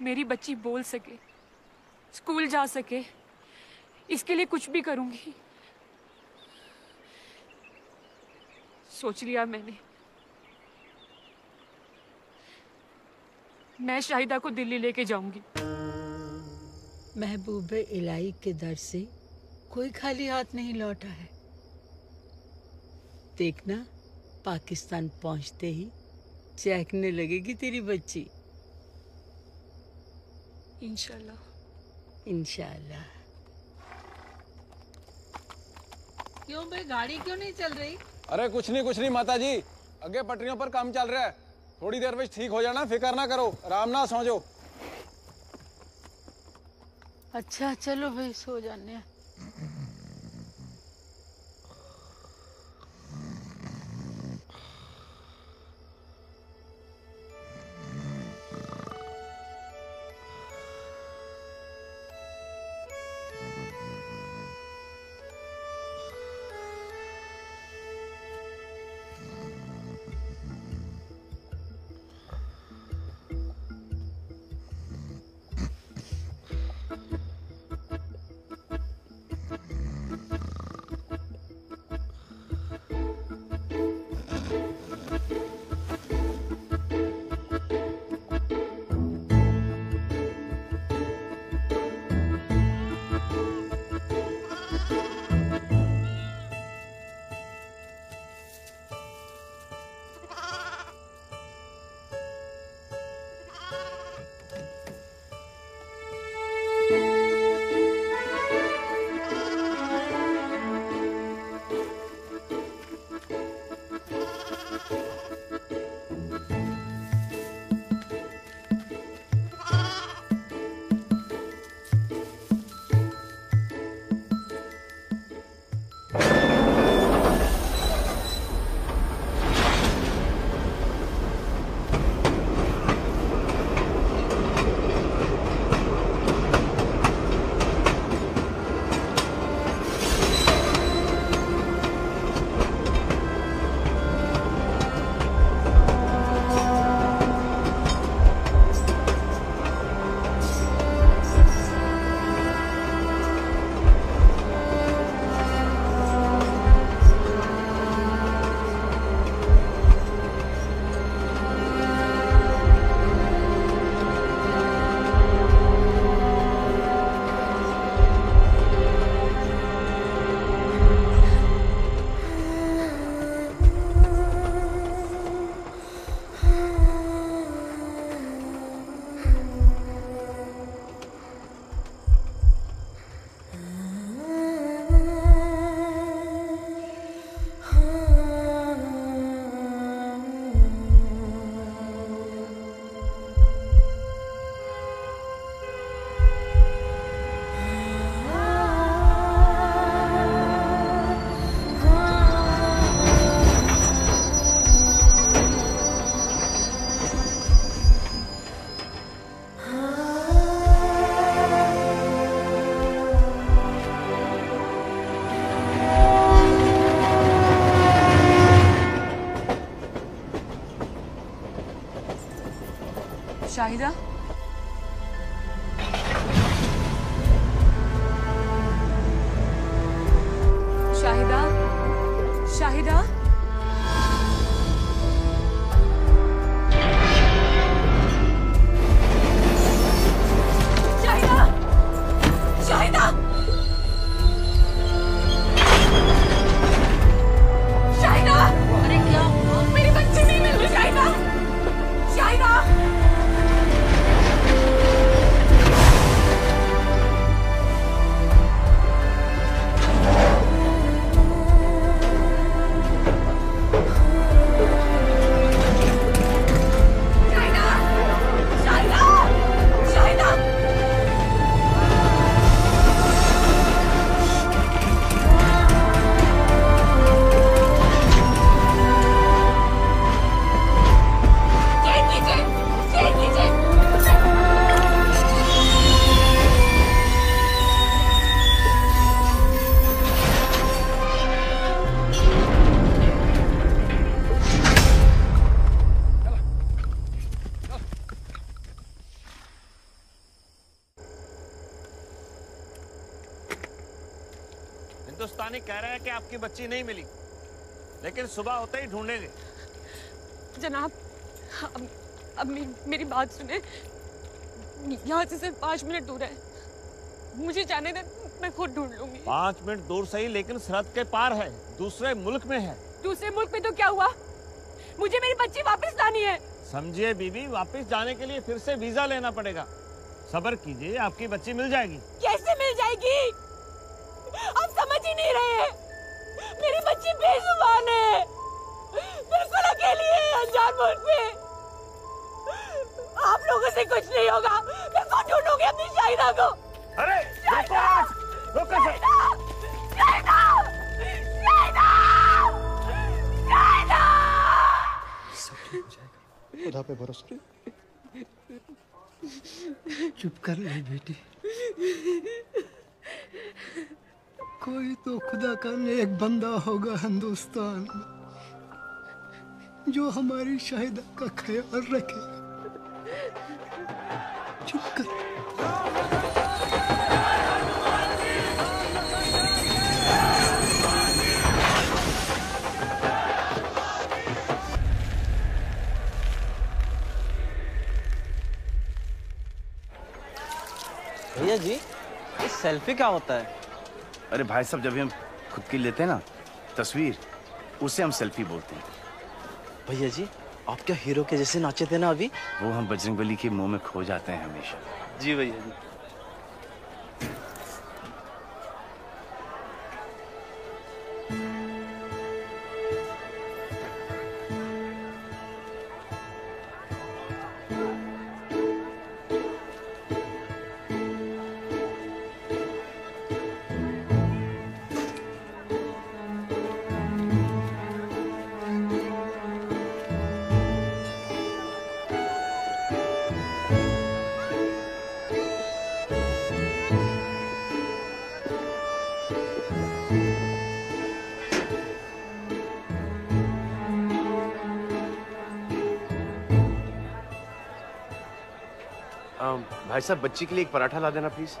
मेरी बच्ची बोल सके, स्कूल जा सके, इसके लिए कुछ भी करूंगी। सोच लिया मैंने, मैं शाहिदा को दिल्ली लेके जाऊंगी। महबूब इलाही के दर से कोई खाली हाथ नहीं लौटा है। देखना, पाकिस्तान पहुंचते ही चहकने लगेगी तेरी बच्ची। इंशाल्लाह। इंशाल्लाह। क्यों भाई, गाड़ी क्यों नहीं चल रही? अरे कुछ नहीं माता जी, अगे पटरियों पर काम चल रहा है। थोड़ी देर में ठीक हो जाना, फिक्र ना करो, आराम ना सो जाओ। अच्छा चलो भाई, सो जाने हैं। शाहिदा, शाहिदा, शाहिदा, शाहिदा, शाहिदा, शाहिदा। अरे क्या हुआ? मेरी बच्ची नहीं मिल रही। शाहिदा, शाहिदा, कह रहे हैं कि आपकी बच्ची नहीं मिली, लेकिन सुबह होते ही ढूंढेंगे। जनाब, अब मेरी बात सुने। यहाँ से सिर्फ 5 मिनट दूर है, मुझे जाने दे, मैं खुद ढूंढ लूंगी। 5 मिनट दूर सही, लेकिन सरहद के पार है, दूसरे मुल्क में है। दूसरे मुल्क में तो क्या हुआ, मुझे मेरी बच्ची वापस लानी है। समझिए बीबी, वापस जाने के लिए फिर से वीजा लेना पड़ेगा। सब्र कीजिए, आपकी बच्ची मिल जाएगी। कैसे मिल जाएगी, आप समझ ही नहीं रहे। मेरी बच्ची बेजुबान है, बिल्कुल अकेली है अनजान मुल्क में। आप लोगों से कुछ नहीं होगा, मैं खुद ढूंढूंगी अपनी शाहिदा को। अरे रोको खुदा पे भरोसा। चुप कर ले बेटी, कोई तो खुदा का नेक बंदा होगा हिंदुस्तान में जो हमारी शाहिदा का ख्याल रखे। चुप कर। भैया जी, ये सेल्फी क्या होता है? अरे भाई साहब, जब हम खुद की लेते हैं ना तस्वीर, उसे हम सेल्फी बोलते हैं। भैया जी, आप क्या हीरो के जैसे नाचे थे ना अभी? वो हम बजरंगबली के मुंह में खो जाते हैं हमेशा। जी भैया जी। भाई साहब, बच्ची के लिए एक पराठा ला देना प्लीज।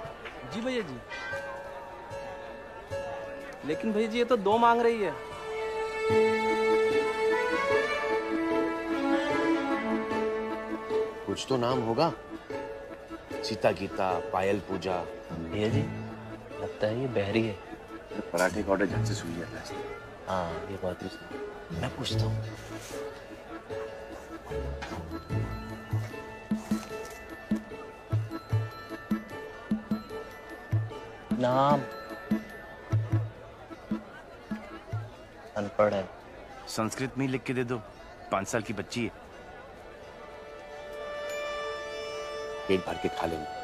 जी भैया जी। लेकिन भैया जी, ये तो 2 मांग रही है। कुछ तो नाम होगा, सीता गीता, पायल पूजा। भैया जी, लगता है ये बहरी है। पराठे का ऑर्डर झट से सुन लिया था। हाँ, ये बात भी सही। मैं पूछता हूँ। नाम अनपढ़ है। संस्कृत में ही लिख के दे दो, 5 साल की बच्ची है। पेट भर के खा लेंगे।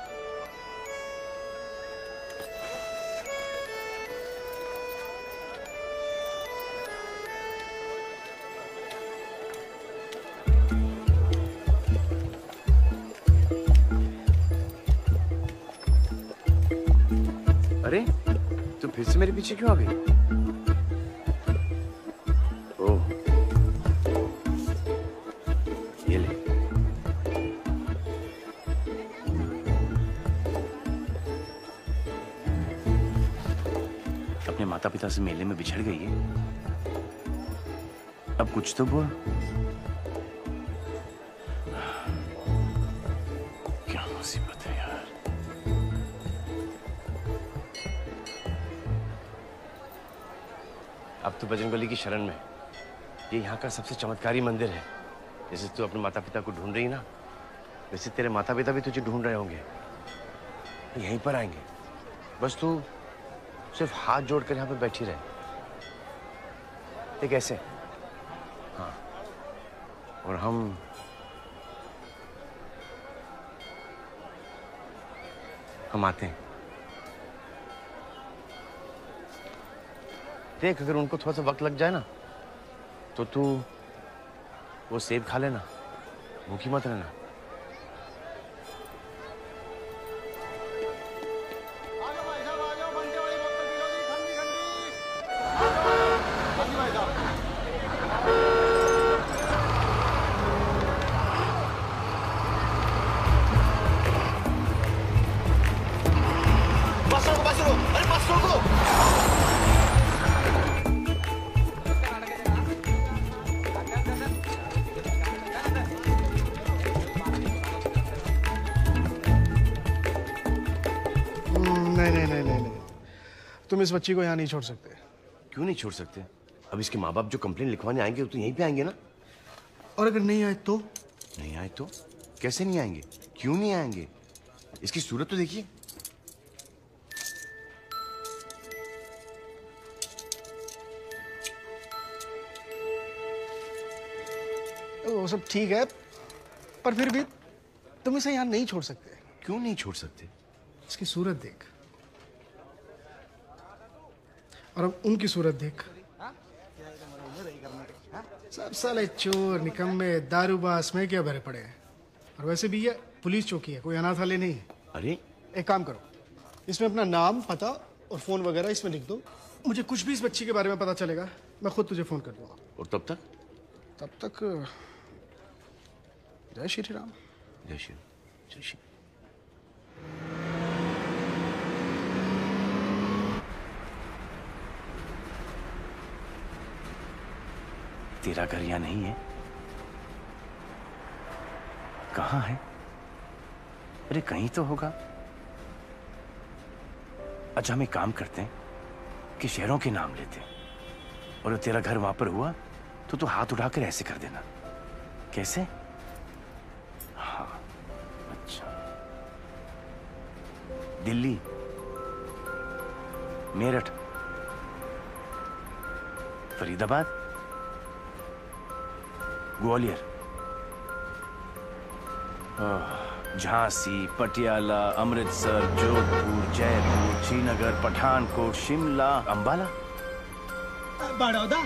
अरे, तुम फिर से मेरे पीछे क्यों आ गई? ओह, ये ले। अपने माता पिता से मेले में बिछड़ गई है, अब कुछ तो बोल। क्या मुसीबत है यार। अब तो बजरंगबली की शरण में। ये यहाँ का सबसे चमत्कारी मंदिर है। जैसे तू अपने माता पिता को ढूंढ रही ना, वैसे तेरे माता पिता भी तुझे ढूंढ रहे होंगे। यहीं पर आएंगे, बस तू सिर्फ हाथ जोड़कर यहाँ पे बैठी रहे। ठीक ऐसे? हाँ। और हम आते हैं। देख, अगर उनको थोड़ा सा वक्त लग जाए ना, तो तू वो सेब खा लेना, भूखी मत रहना। बस रोको, अरे बस रोको। तुम इस बच्ची को यहाँ नहीं छोड़ सकते। क्यों नहीं छोड़ सकते? अब इसके माँ बाप जो कंप्लेन लिखवाने आएंगे तो यहीं पे आएंगे ना। और अगर नहीं आए तो? नहीं आए तो? कैसे नहीं आएंगे? क्यों नहीं आएंगे? इसकी सूरत तो देखिए। वो सब ठीक है, पर फिर भी तुम इसे यहाँ नहीं छोड़ सकते। क्यों नहीं छोड़ सकते? इसकी सूरत देख, और अब उनकी सूरत देख। सब साले चोर, निकम्मे, दारूबाज में क्या भरे पड़े हैं। और वैसे भी ये पुलिस चौकी है, कोई अनाथालय नहीं है। अरे एक काम करो, इसमें अपना नाम, पता और फोन वगैरह इसमें लिख दो। मुझे कुछ भी इस बच्ची के बारे में पता चलेगा, मैं खुद तुझे फोन कर दूंगा। और तब तक? तब तक जय श्री राम। जय श्री जय श्री। तेरा घर यहाँ नहीं है? कहाँ है? अरे कहीं तो होगा। अच्छा हम एक काम करते हैं कि शहरों के नाम लेते हैं, और तेरा घर वहां पर हुआ तो तू हाथ उठाकर ऐसे कर देना। कैसे? हाँ अच्छा। दिल्ली, मेरठ, फरीदाबाद, ग्वालियर, झांसी, पटियाला, अमृतसर, जोधपुर, जयपुर, श्रीनगर, पठानकोट, शिमला, अंबाला, बड़ौदा,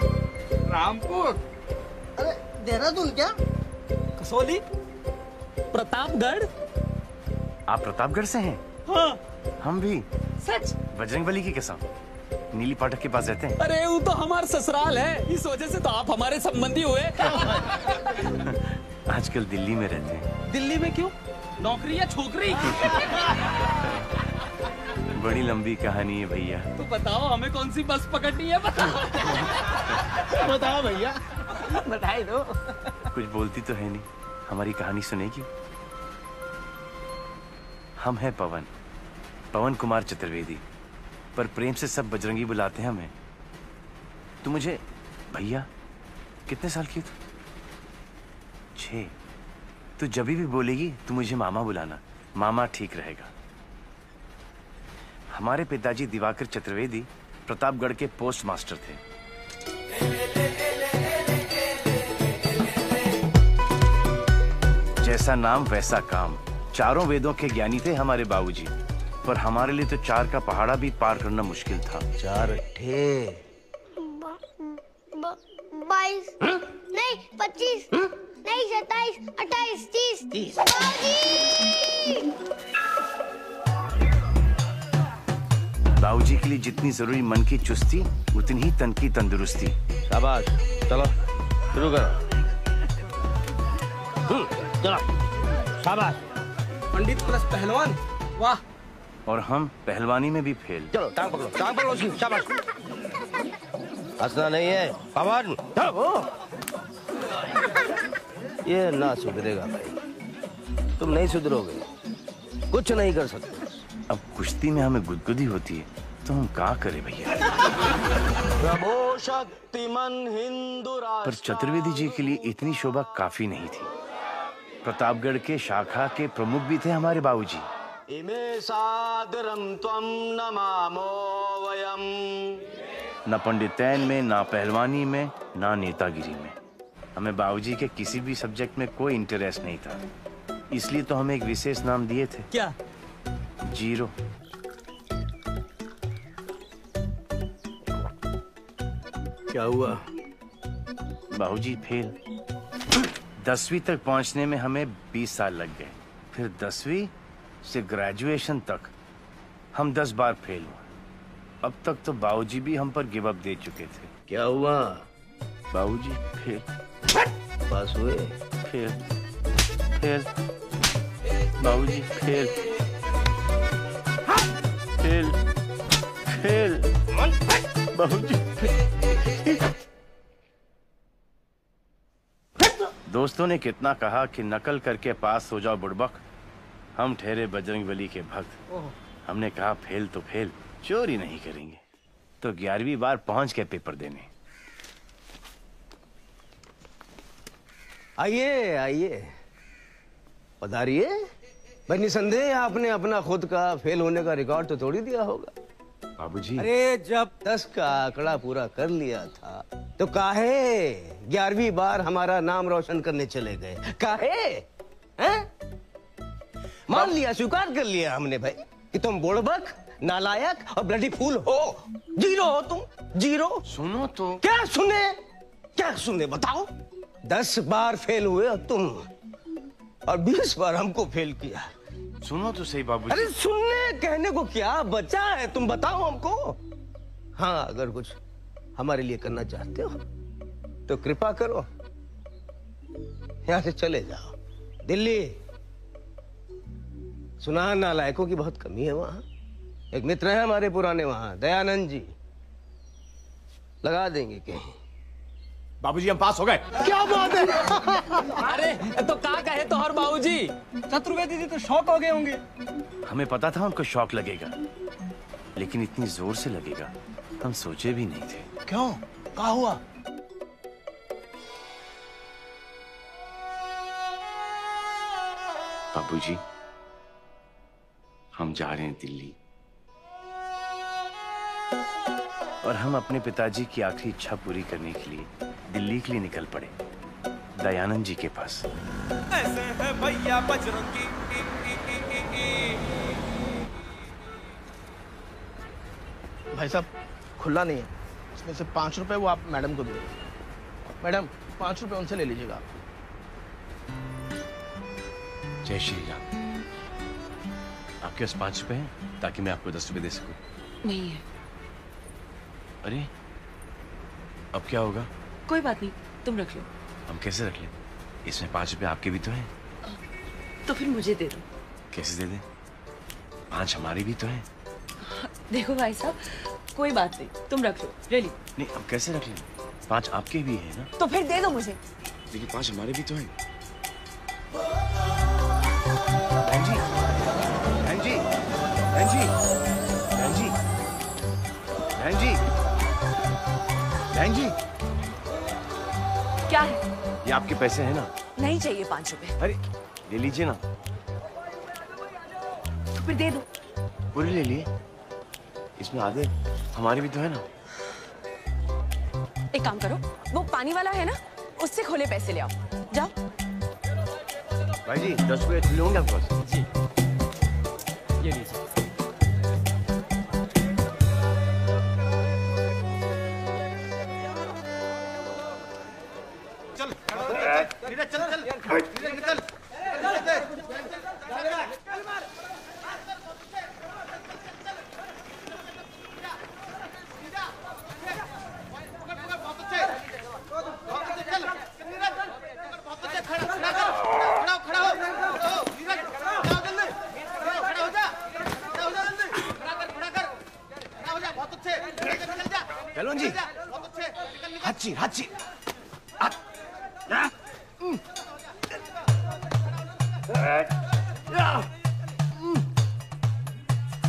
रामपुर, अरे देहरादून क्या, कसौली, प्रतापगढ़। आप प्रतापगढ़ से हैं? हाँ। हम भी। सच? बजरंगबली की कसम। नीली फाटक के पास रहते हैं। अरे वो तो हमारा ससुराल है, इस वजह से तो आप हमारे संबंधी हुए। आजकल दिल्ली में रहते हैं। दिल्ली में क्यों? नौकरी या छोकरी? बड़ी लंबी कहानी है भैया। तो बताओ हमें कौन सी बस पकड़नी है, बताओ। बताओ भैया, बधाई दो। कुछ बोलती तो है नहीं, हमारी कहानी सुनेगी? हम हैं पवन, पवन कुमार चतुर्वेदी, पर प्रेम से सब बजरंगी बुलाते हैं हमें। तू मुझे भैया, कितने साल की तू? 6। तू जब भी बोलेगी तू मुझे मामा बुलाना, मामा ठीक रहेगा। हमारे पिताजी दिवाकर चतुर्वेदी प्रतापगढ़ के पोस्ट मास्टर थे। जैसा नाम वैसा काम, चारों वेदों के ज्ञानी थे हमारे बाबूजी, पर हमारे लिए तो 4 का पहाड़ा भी पार करना मुश्किल था। 4 अट्ठे 22 नहीं 25 नहीं 27 28 30। बाबूजी के लिए जितनी जरूरी मन की चुस्ती, उतनी ही तन की तंदुरुस्ती। शाबाश, चलो शुरू करो। चलो शाबाश। पंडित प्लस पहलवान, वाह। और हम पहलवानी में भी फेल। चलो टांग पकड़ो उसकी, शाबाश। हंसना नहीं है पवन। ये ना सुधरेगा भाई, तुम नहीं सुधरोगे, कुछ नहीं कर सकते। अब कुश्ती में हमें गुदगुदी होती है तो हम क्या करें भैया। प्रभो शक्तिमान हिंदू राष्ट्र। पर चतुर्वेदी जी के लिए इतनी शोभा काफी नहीं थी। प्रतापगढ़ के शाखा के प्रमुख भी थे हमारे बाबूजी। इमे सादरम त्वं नमामो वयम। न पंडितैन में, ना पहलवानी में, ना नेतागिरी में। हमें बाबूजी के किसी भी सब्जेक्ट में कोई इंटरेस्ट नहीं था, इसलिए तो हमें एक विशेष नाम दिए थे। क्या? जीरो। क्या हुआ? बाबूजी फेल। 10वीं तक पहुंचने में हमें 20 साल लग गए, फिर 10वीं से ग्रेजुएशन तक हम 10 बार फेल हुए। अब तक तो बाबूजी भी हम पर गिव अप दे चुके थे। क्या हुआ? बाबूजी फेल। पास हुए? फेल। फेल। बाबूजी फेल। फेल। फेल। बाबूजी फेल। दोस्तों ने कितना कहा कि नकल करके पास हो जाओ बुड़बक, हम ठहरे बजरंगबली के भक्त। हमने कहा फेल तो फेल, चोरी नहीं करेंगे। तो 11वीं बार पहुंच गए पेपर देने। आइए आइए, पधारिए। भाई निसंदेह आपने अपना खुद का फेल होने का रिकॉर्ड तो तोड़ ही दिया होगा। बाबूजी, अरे जब 10 का आंकड़ा पूरा कर लिया था तो काहे 11वीं बार हमारा नाम रोशन करने चले गए? काहे? हैं? मान लिया, स्वीकार कर लिया हमने भाई कि तुम बुड़बक, नालायक और ब्लडी फूल हो। जीरो हो तुम, जीरो। सुनो तो। क्या सुने? क्या सुने बताओ? 10 बार फेल हुए और तुम, और 20 बार हमको फेल किया। सुनो तो सही बाबूजी। अरे सुनने कहने को क्या बचा है, तुम बताओ हमको। हाँ, अगर कुछ हमारे लिए करना चाहते हो तो कृपा करो, यहां से चले जाओ दिल्ली। सुना नालायकों की बहुत कमी है वहां। एक मित्र है हमारे पुराने वहां, दयानंद जी, लगा देंगे कहीं। बाबूजी हम पास हो गए। क्या बात है? अरे तो क्या कहे तो हर बाबूजी, चतुर्वेदी जी तो शॉक हो गए होंगे। हमें पता था उनको शॉक लगेगा, लेकिन इतनी जोर से लगेगा हम सोचे भी नहीं थे। क्यों? क्या हुआ? बाबूजी हम जा रहे हैं दिल्ली, और हम अपने पिताजी की आखिरी इच्छा पूरी करने के लिए दिल्ली के लिए निकल पड़े, दयानंद जी के पास। ऐसे है भैया बजरंगी। भाई साहब खुला नहीं है, इसमें से 5 रुपए वो आप मैडम को दे। मैडम 5 रुपए उनसे ले लीजिएगा। जय श्री राम। आपके पास 5 रुपए हैं ताकि मैं आपको 10 रुपए दे सकूं? नहीं है। अरे अब क्या होगा? कोई बात नहीं, तुम रख लो। हम कैसे रख लें? इसमें 5 रुपए आपके भी तो हैं। तो फिर मुझे दे दो। कैसे दे दें? 5 हमारी भी तो हैं। देखो भाई साहब, कोई बात नहीं, तुम रख लो, ले ली। नहीं, अब कैसे रख लें? 5 आपके भी हैं ना? तो फिर दे दो मुझे। देखिए 5 हमारे भी तो हैं। बहन जी, बहन जी, बहन जी, बहन जी, बहन जी, बहन जी। क्या है? ये आपके पैसे हैं ना? नहीं चाहिए 5 रुपए। अरे ले लीजिए ना। तो फिर दे दो। पूरे ले लिए, इसमें आधे हमारे भी तो है ना। एक काम करो, वो पानी वाला है ना, उससे खोले पैसे ले आओ, जाओ। भाई जी 10 रुपए खुले होंगे आपके पास? जी ये लीजिए। चल नीरज, चल चल नीरज, निकल। पहलवान जी, हाथी हाथी।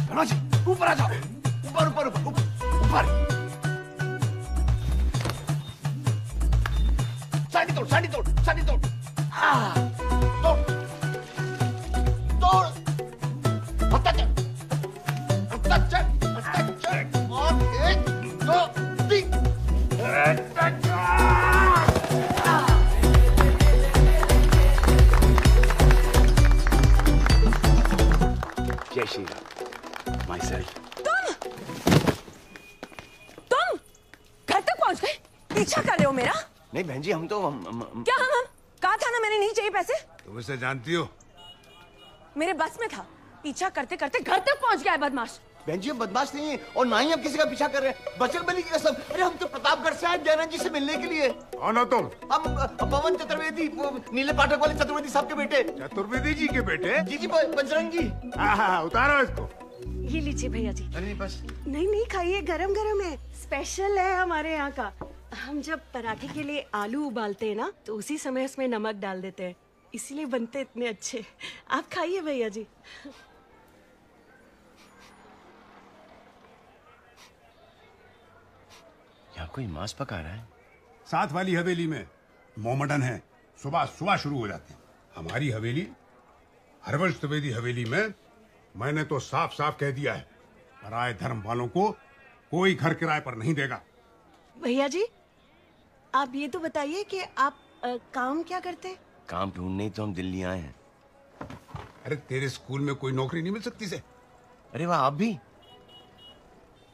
पहलवान जी ऊपर आ जाओ, ऊपर ऊपर ऊपर ऊपर। साड़ी तोड़, साड़ी तोड़, साड़ी तोड़। तोड़ तोड़। हत्ता चल, हत्ता चल, हत्ता चल। और 1 2 3। जय श्री राम। My self. तुम घर तक पहुंच गए? पीछा कर रहे हो मेरा? नहीं बहन जी, हम तो क्या हम कहा था ना, मैंने नहीं चाहिए पैसे। तुम उसे जानती हो? मेरे बस में था, पीछा करते करते घर तक पहुंच गया है बदमाश। बहन जी हम बदमाश नहीं है, और ना ही हम किसी का पीछा कर रहे हैं। बजरंगबली की कसम। अरे हम तो प्रतापगढ़ से आए दयानंद जी से मिलने के लिए। कौन हो तुम? हम पवन चतुर्वेदी, नीले पाठक वाले चतुर्वेदी साहब के बेटे। चतुर्वेदी जी के बेटे? जी जी, बजरंग जी। हाँ, उतारो इसको। ये लीजिए भैया जी। अरे बस। नहीं नहीं खाइए, गरम गरम है, स्पेशल है हमारे यहाँ का। हम जब पराठे के लिए आलू उबालते हैं ना, तो उसी समय उसमें नमक डाल देते हैं, इसीलिए बनते इतने अच्छे। आप खाइए भैया जी। कोई मांस पका रहा है। साथ वाली हवेली में मोमडन है, सुबह सुबह शुरू हो जाते हैं। हमारी हवेली हरवंश द्विवेदी हवेली में मैंने तो साफ साफ कह दिया है, पराये धर्म वालों को कोई घर किराए पर नहीं देगा। भैया जी, आप ये तो बताइए कि आप काम क्या करते हैं? काम ढूंढने ही तो हम दिल्ली आए हैं। अरे तेरे स्कूल में कोई नौकरी नहीं मिल सकती से? अरे वाह, आप भी?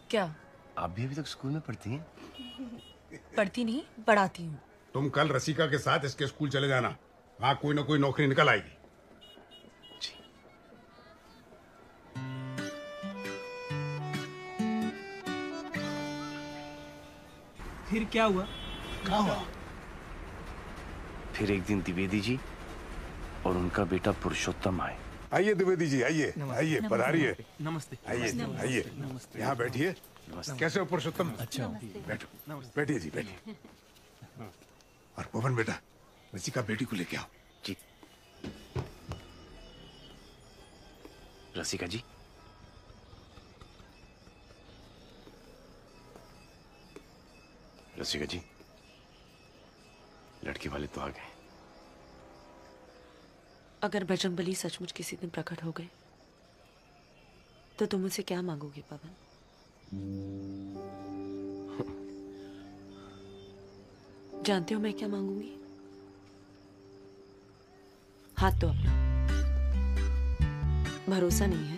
क्या? आप भी अभी तक स्कूल में पढ़ती हैं? पढ़ती नहीं, पढ़ाती हूँ। तुम कल रसिका के साथ इसके स्कूल चले जाना, वहां कोई ना कोई नौकरी निकल आएगी। फिर क्या हुआ? क्या हुआ? फिर एक दिन द्विवेदी जी और उनका बेटा पुरुषोत्तम आए। आइए द्विवेदी जी, आइए आइए, पधारिए। नमस्ते। आइए आइए, यहाँ बैठिए। कैसे हो पुरुषोत्तम? अच्छा, बैठो, बैठिए जी, बैठिए। और पवन बेटा, रसिका बेटी को लेके आओ। जी। रसिका जी, रसिका जी, लड़के वाले तो आ गए। अगर बजरंगबली सचमुच किसी दिन प्रकट हो गए तो तुम मुझसे क्या मांगोगे पवन? जानते हो मैं क्या मांगूंगी? हाथ दो अपना। भरोसा नहीं है?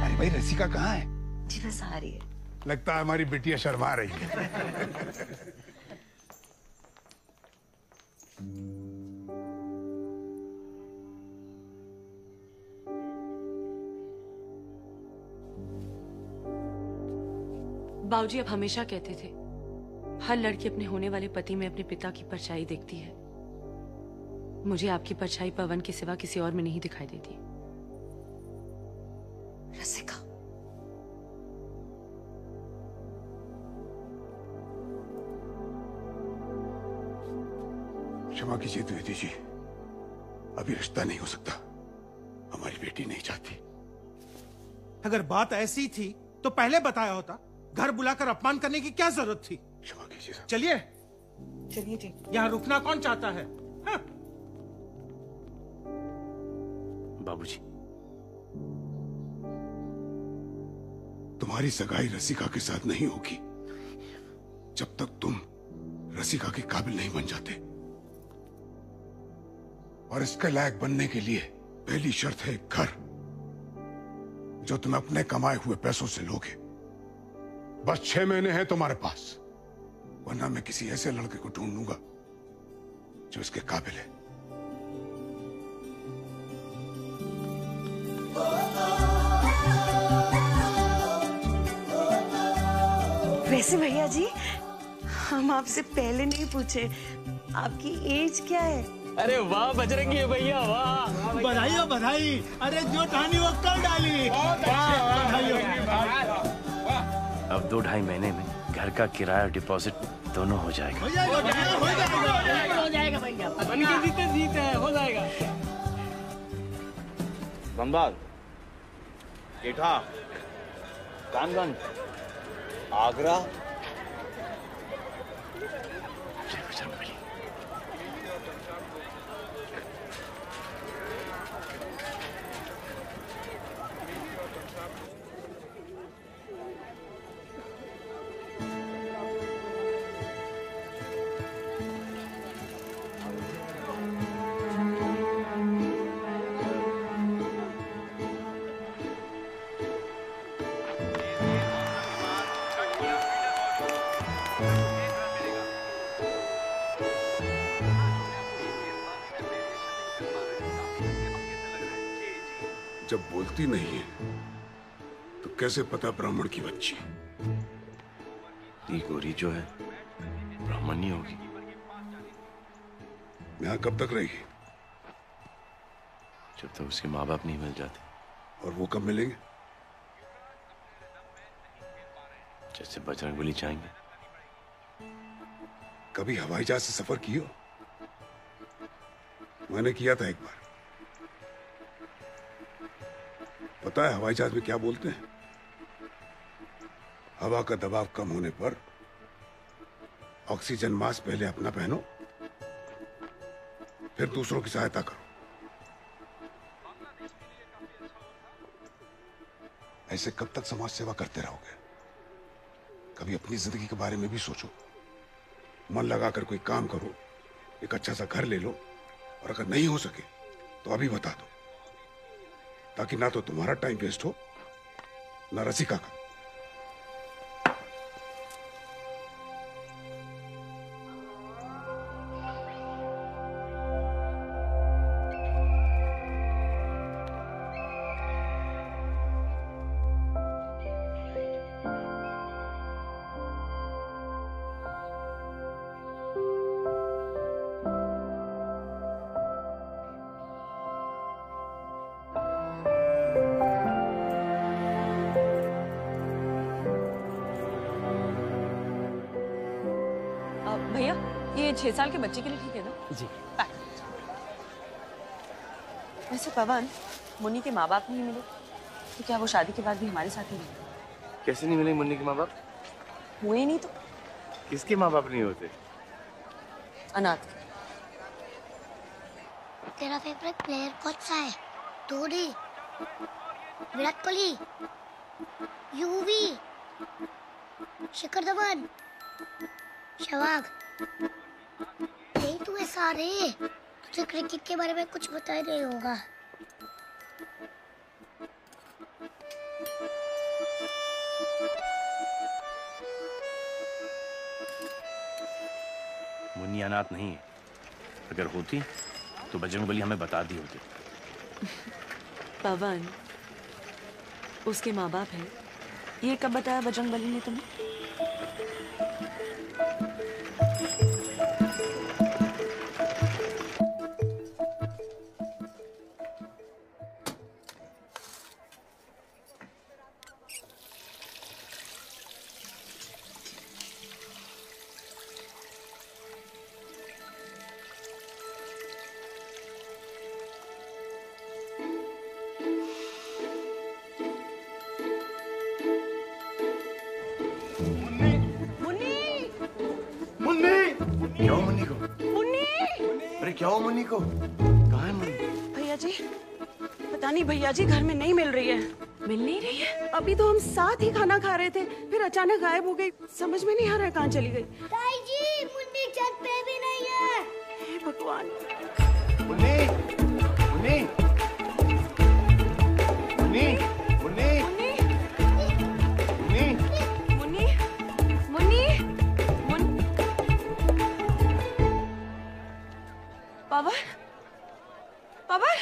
अरे भाई, रसिका कहाँ है? जी बस आ रही है। लगता है हमारी बेटियां शर्मा रही है। बाबूजी अब हमेशा कहते थे, हर लड़की अपने होने वाले पति में अपने पिता की परछाई देखती है। मुझे आपकी परछाई पवन के सिवा किसी और में नहीं दिखाई देती। रसिका, क्षमा कीजिए द्विवेदी जी, अभी रिश्ता नहीं हो सकता। हमारी बेटी नहीं चाहती। अगर बात ऐसी थी तो पहले बताया होता। घर बुलाकर अपमान करने की क्या जरूरत थी? क्षमा कीजिए साहब। चलिए चलिए जी। यहाँ रुकना कौन चाहता है? हाँ? बाबूजी, तुम्हारी सगाई रसिका के साथ नहीं होगी जब तक तुम रसिका के काबिल नहीं बन जाते। और इसके लायक बनने के लिए पहली शर्त है एक घर, जो तुम अपने कमाए हुए पैसों से लोगे। बस 6 महीने हैं तुम्हारे पास, वरना मैं किसी ऐसे लड़के को ढूंढ लूंगा जो इसके काबिल है। वैसे भैया जी, हम आपसे पहले नहीं पूछे, आपकी एज क्या है? अरे वाह बजरंगी भैया, वाह! बधाई हो बधाई। अरे जो ठानी वो कर डाली। बधाई हो। अब 2-2.5 महीने में घर का किराया और डिपॉजिट दोनों हो जाएगा। हो जाएगा भैया, हो जाएगा। हो जाएगा भैया, उनकी जीते जीते है, हो जाएगा। बंगाल, एठा, कानगंज, आगरा। जब बोलती नहीं है तो कैसे पता ब्राह्मण की बच्ची? ये गोरी जो है ब्राह्मण नहीं होगी। यहाँ कब तक रहेगी? जब तक उसके माँ बाप नहीं मिल जाते। और वो कब मिलेंगे? जैसे बजरंगबली चाहेंगे। कभी हवाई जहाज से सफर किए हो? मैंने किया था एक बार। पता है हवाई जहाज में क्या बोलते हैं? हवा का दबाव कम होने पर ऑक्सीजन मास्क पहले अपना पहनो, फिर दूसरों की सहायता करो। ऐसे कब तक समाज सेवा करते रहोगे? कभी अपनी जिंदगी के बारे में भी सोचो। मन लगाकर कोई काम करो, एक अच्छा सा घर ले लो, और अगर नहीं हो सके तो अभी बता दो, ताकि ना तो तुम्हारा टाइम वेस्ट हो ना रसिका का। भैया ये 6 साल के बच्चे के लिए ठीक है ना? जी। वैसे पवन, मुन्नी के माँ बाप नहीं मिले तो क्या वो शादी के बाद भी हमारे साथ ही रहेंगे? कैसे नहीं मिले मुन्नी के माँ बाप? हुए नहीं तो किसके माँ बाप नहीं होते? अनाथ। तेरा फेवरेट प्लेयर कौन सा है? धोनी, विराट कोहली, युवी, शिखर धवन, सहवाग, यही तो है सारे। तुझे क्रिकेट के बारे में कुछ बताया नहीं होगा। मुन्नी अनाथ नहीं है। अगर होती तो बजरंगबली हमें बता दी होती। पवन, उसके माँ बाप है, ये कब बताया बजरंगबली ने तुम्हें? क्या हो मुन्नी को? अरे क्या हो मुन्नी को? कहाँ है मुन्नी? भैया जी, पता नहीं भैया जी घर में नहीं मिल रही है। मिल नहीं रही है? अभी तो हम साथ ही खाना खा रहे थे, फिर अचानक गायब हो गई। समझ में नहीं आ रहा है कहाँ चली गई। ताई जी, मुन्नी छत पे भी नहीं है। हे भगवान। Munni, Munni, Munni, Munni, Munni, Munni, Pawan, Pawan,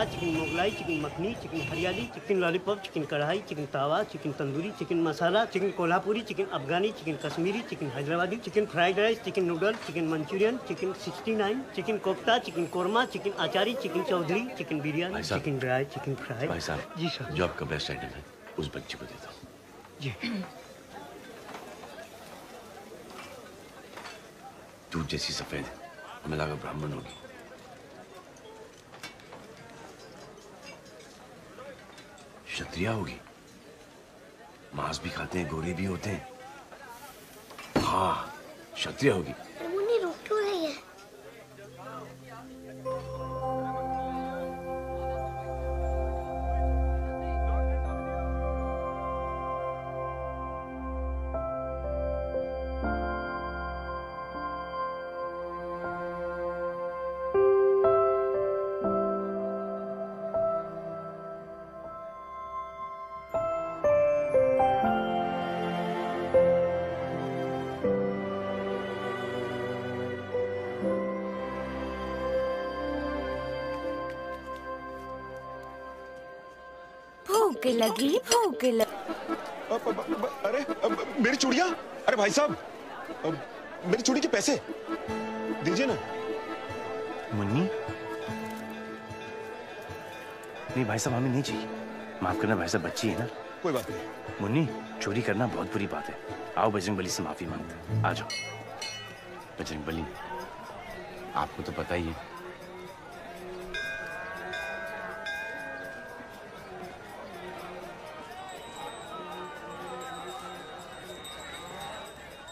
chicken Mughlai, chicken makhani, chicken hariyali, chicken lollipop, chicken kadai, chicken tawa, chicken tandoori, chicken masala, chicken Kolhapuri, chicken Afghani, chicken Kashmiri, chicken Hyderabadi, chicken fried rice, chicken noodle, chicken Manchurian, chicken 69, chicken kofta, chicken korma, chicken achari, chicken Chaudhary, chicken biryani, chicken dry, chicken fry. भाई साहब, जी सर। जो आपका best item है उस बच्चे को देता हूँ। जी। दूध जैसी सफेद हमें लगा ब्राह्मण होगी। क्षत्रिय होगी। मांस भी खाते हैं, गोरे भी होते हैं। हाँ, क्षत्रिय होगी। मुन्नी रुक क्यों रही है? लगी भूख अरे मेरी चूड़ियां, अरे भाई साहब मेरी चूड़ी के पैसे दीजिए ना। मुन्नी, नहीं भाई साहब हमें नहीं चाहिए, माफ करना भाई साहब, बच्ची है ना। कोई बात नहीं। मुन्नी, चोरी करना बहुत बुरी बात है। आओ बजरंगबली से माफी मांगते हैं, आ जाओ। बजरंगबली, आपको तो पता ही है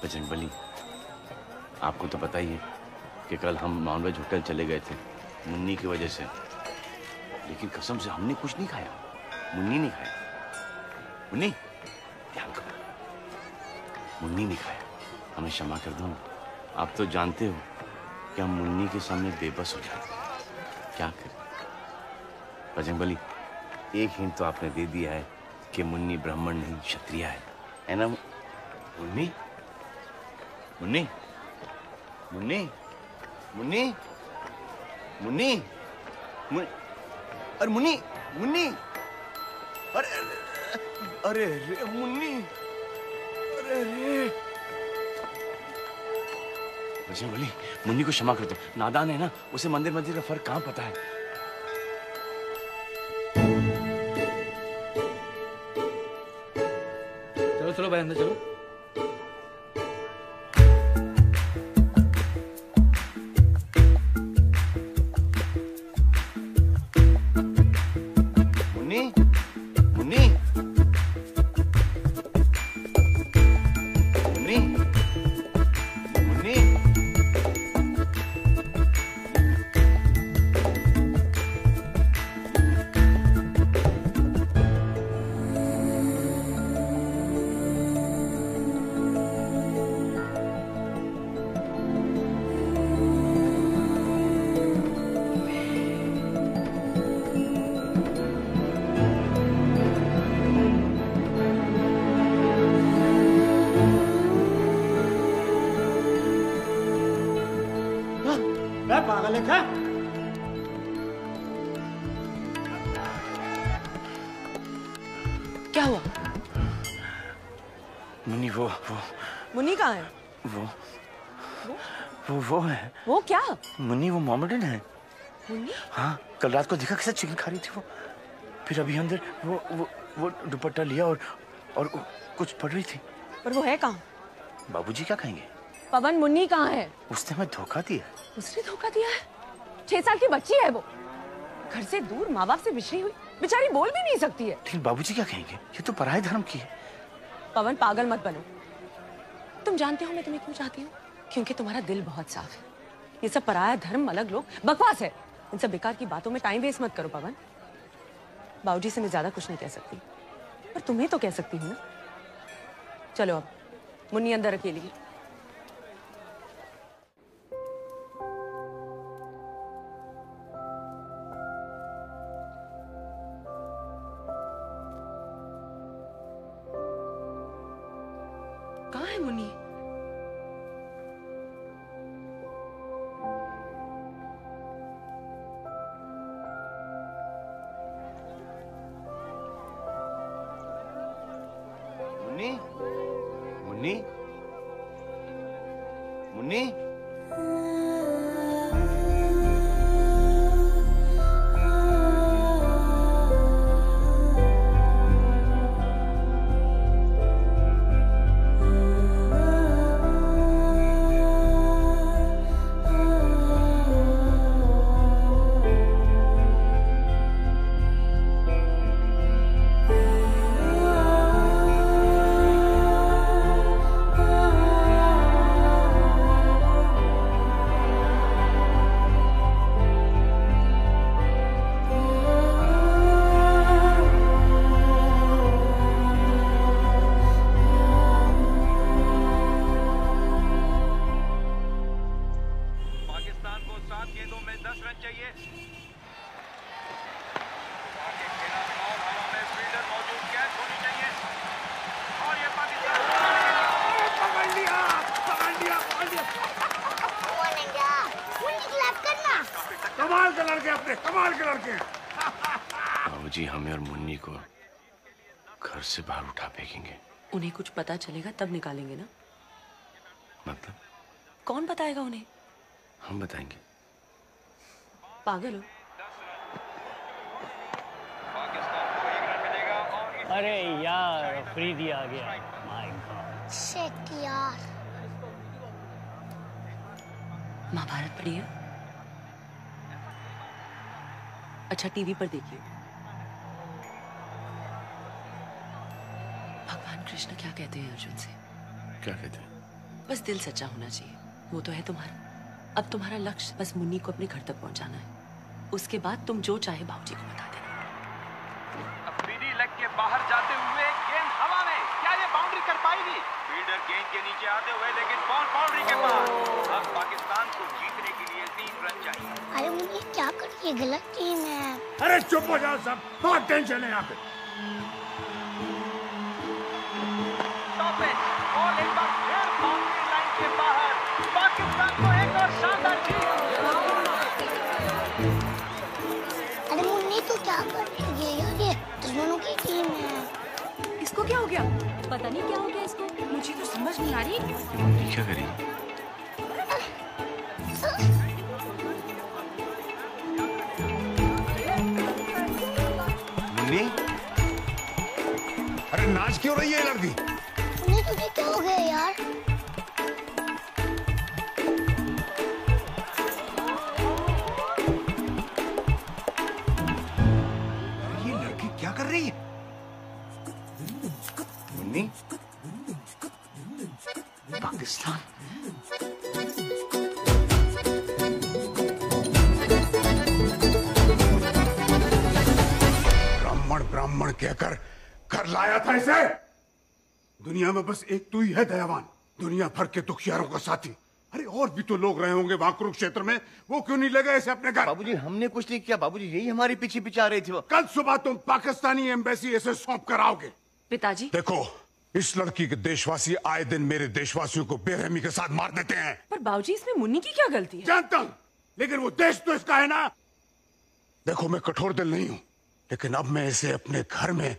बजरंगबली, आपको तो पता ही है कि कल हम नॉनवेज होटल चले गए थे मुन्नी की वजह से, लेकिन कसम से हमने कुछ नहीं खाया, मुन्नी नहीं खाया। मुन्नी, ध्यान करो, मुन्नी नहीं खाया, हमें क्षमा कर दो ना। आप तो जानते हो कि हम मुन्नी के सामने बेबस हो जाते हैं, क्या करें। बजरंगबली, एक हिंट तो आपने दे दिया है कि मुन्नी ब्राह्मण नहीं क्षत्रिय है ना मुन्नी? मुन्नी, मुन्नी, मुन्नी, मुन्नी, अरे मुन्नी, मुन्नी, अरे अरे रे मुन्नी, अरे रे। बजरंगबली, मुन्नी को क्षमा कर दो, नादान है ना, उसे मंदिर मंदिर का फर्क कहाँ पता है। चलो चलो भाई, अंदर चलो। पागल है क्या? क्या हुआ? मुन्नी, वो मुन्नी कहाँ है? वो है। वो क्या? मुन्नी, वो मोहम्मदन है। मुन्नी? हाँ, कल रात को देखा कैसे चिकन खा रही थी वो, फिर अभी अंदर वो दुपट्टा लिया और कुछ पढ़ रही थी। पर वो है कहाँ? बाबूजी क्या कहेंगे? पवन, मुन्नी कहाँ है? उसने हमें धोखा दिया। उसने धोखा दिया है? 6 साल की बच्ची है वो, घर से दूर, माँ बाप से बिछड़ी हुई, बेचारी बोल भी नहीं सकती है। लेकिन बाबूजी क्या कहेंगे? ये तो पराये धर्म की है। पवन, पागल मत बनो। तुम जानते हो मैं तुम्हें क्यों चाहती हूँ? क्योंकि तुम्हारा दिल बहुत साफ है। ये सब पराया धर्म, अलग लोग, बकवास है। इन सब बेकार की बातों में टाइम वेस्ट मत करो पवन। बाबूजी से मैं ज्यादा कुछ नहीं कह सकती, पर तुम्हें तो कह सकती हूँ ना। चलो अब, मुन्नी अंदर अकेली। कहाँ है मुन्नी? मुन्नी, मुन्नी, मुन्नी, बाबूजी हमें और मुन्नी को घर से बाहर उठा फेंकेंगे। उन्हें कुछ पता चलेगा तब निकालेंगे ना? मतलब? कौन बताएगा उन्हें? हम बताएंगे। पागल हो? अरे यार अफरीदी आ गया। My God. शिट यार। महाभारत पढ़ी है? अच्छा टीवी पर देखिए। भगवान कृष्ण क्या कहते हैं अर्जुन से? क्या कहते हैं? बस दिल सच्चा होना चाहिए, वो तो है तुम्हारा। अब तुम्हारा लक्ष्य बस मुन्नी को अपने घर तक पहुंचाना है। उसके बाद तुम जो चाहे बाबूजी को बता देना। अफरीदी लेग के बाहर जाते हुए गेंद हवा में, क्या ये बाउंड्री कर पाएगी? फील्डर गेंद के नीचे आते हुए, लेकिन बॉल बाउंड्री के पार। अब पाकिस्तान को जीतने के लिए 3 रन चाहिए। अरे मुन्नी क्या कर रही है? गलत टीम है। अरे चुप हो जाओ सब, बहुत टेंशन है यहाँ पे। और एक बार फिर बाउंड्री लाइन के बाहर। पाकिस्तान को एक और शानदार जीत। अरे मुन्नी तू क्या कर रही है यार? ये दुश्मनों की टीम है। इसको क्या हो गया? पता नहीं क्या हो गया इसको, मुझे तो समझ नहीं आ रही। ये क्या करेगी? मुन्नी, अरे नाच क्यों रही है ये लड़की? मुन्नी तुझे क्या हो गया यार? ये लड़की क्या कर रही है? मुन्नी, पाकिस्तान। ब्राह्मण कहकर घर लाया था इसे। दुनिया में बस एक तू ही है दयावान, दुनिया भर के दुखियारों का साथी। अरे और भी तो लोग रहे होंगे वहां कुरुक्षेत्र में, वो क्यों नहीं ले गए इसे अपने घर? बाबूजी हमने कुछ नहीं किया बाबूजी, यही हमारे पीछे पीछे आ रही थी वो। कल सुबह तुम पाकिस्तानी एम्बेसी इसे सौंप कर आओगे। पिताजी देखो, इस लड़की के देशवासी आए दिन मेरे देशवासियों को बेरहमी के साथ मार देते हैं। पर बाबूजी इसमें मुन्नी की क्या गलती है? जानता हूं, लेकिन वो देश तो इसका है ना। देखो मैं कठोर दिल नहीं हूं, लेकिन अब मैं इसे अपने घर में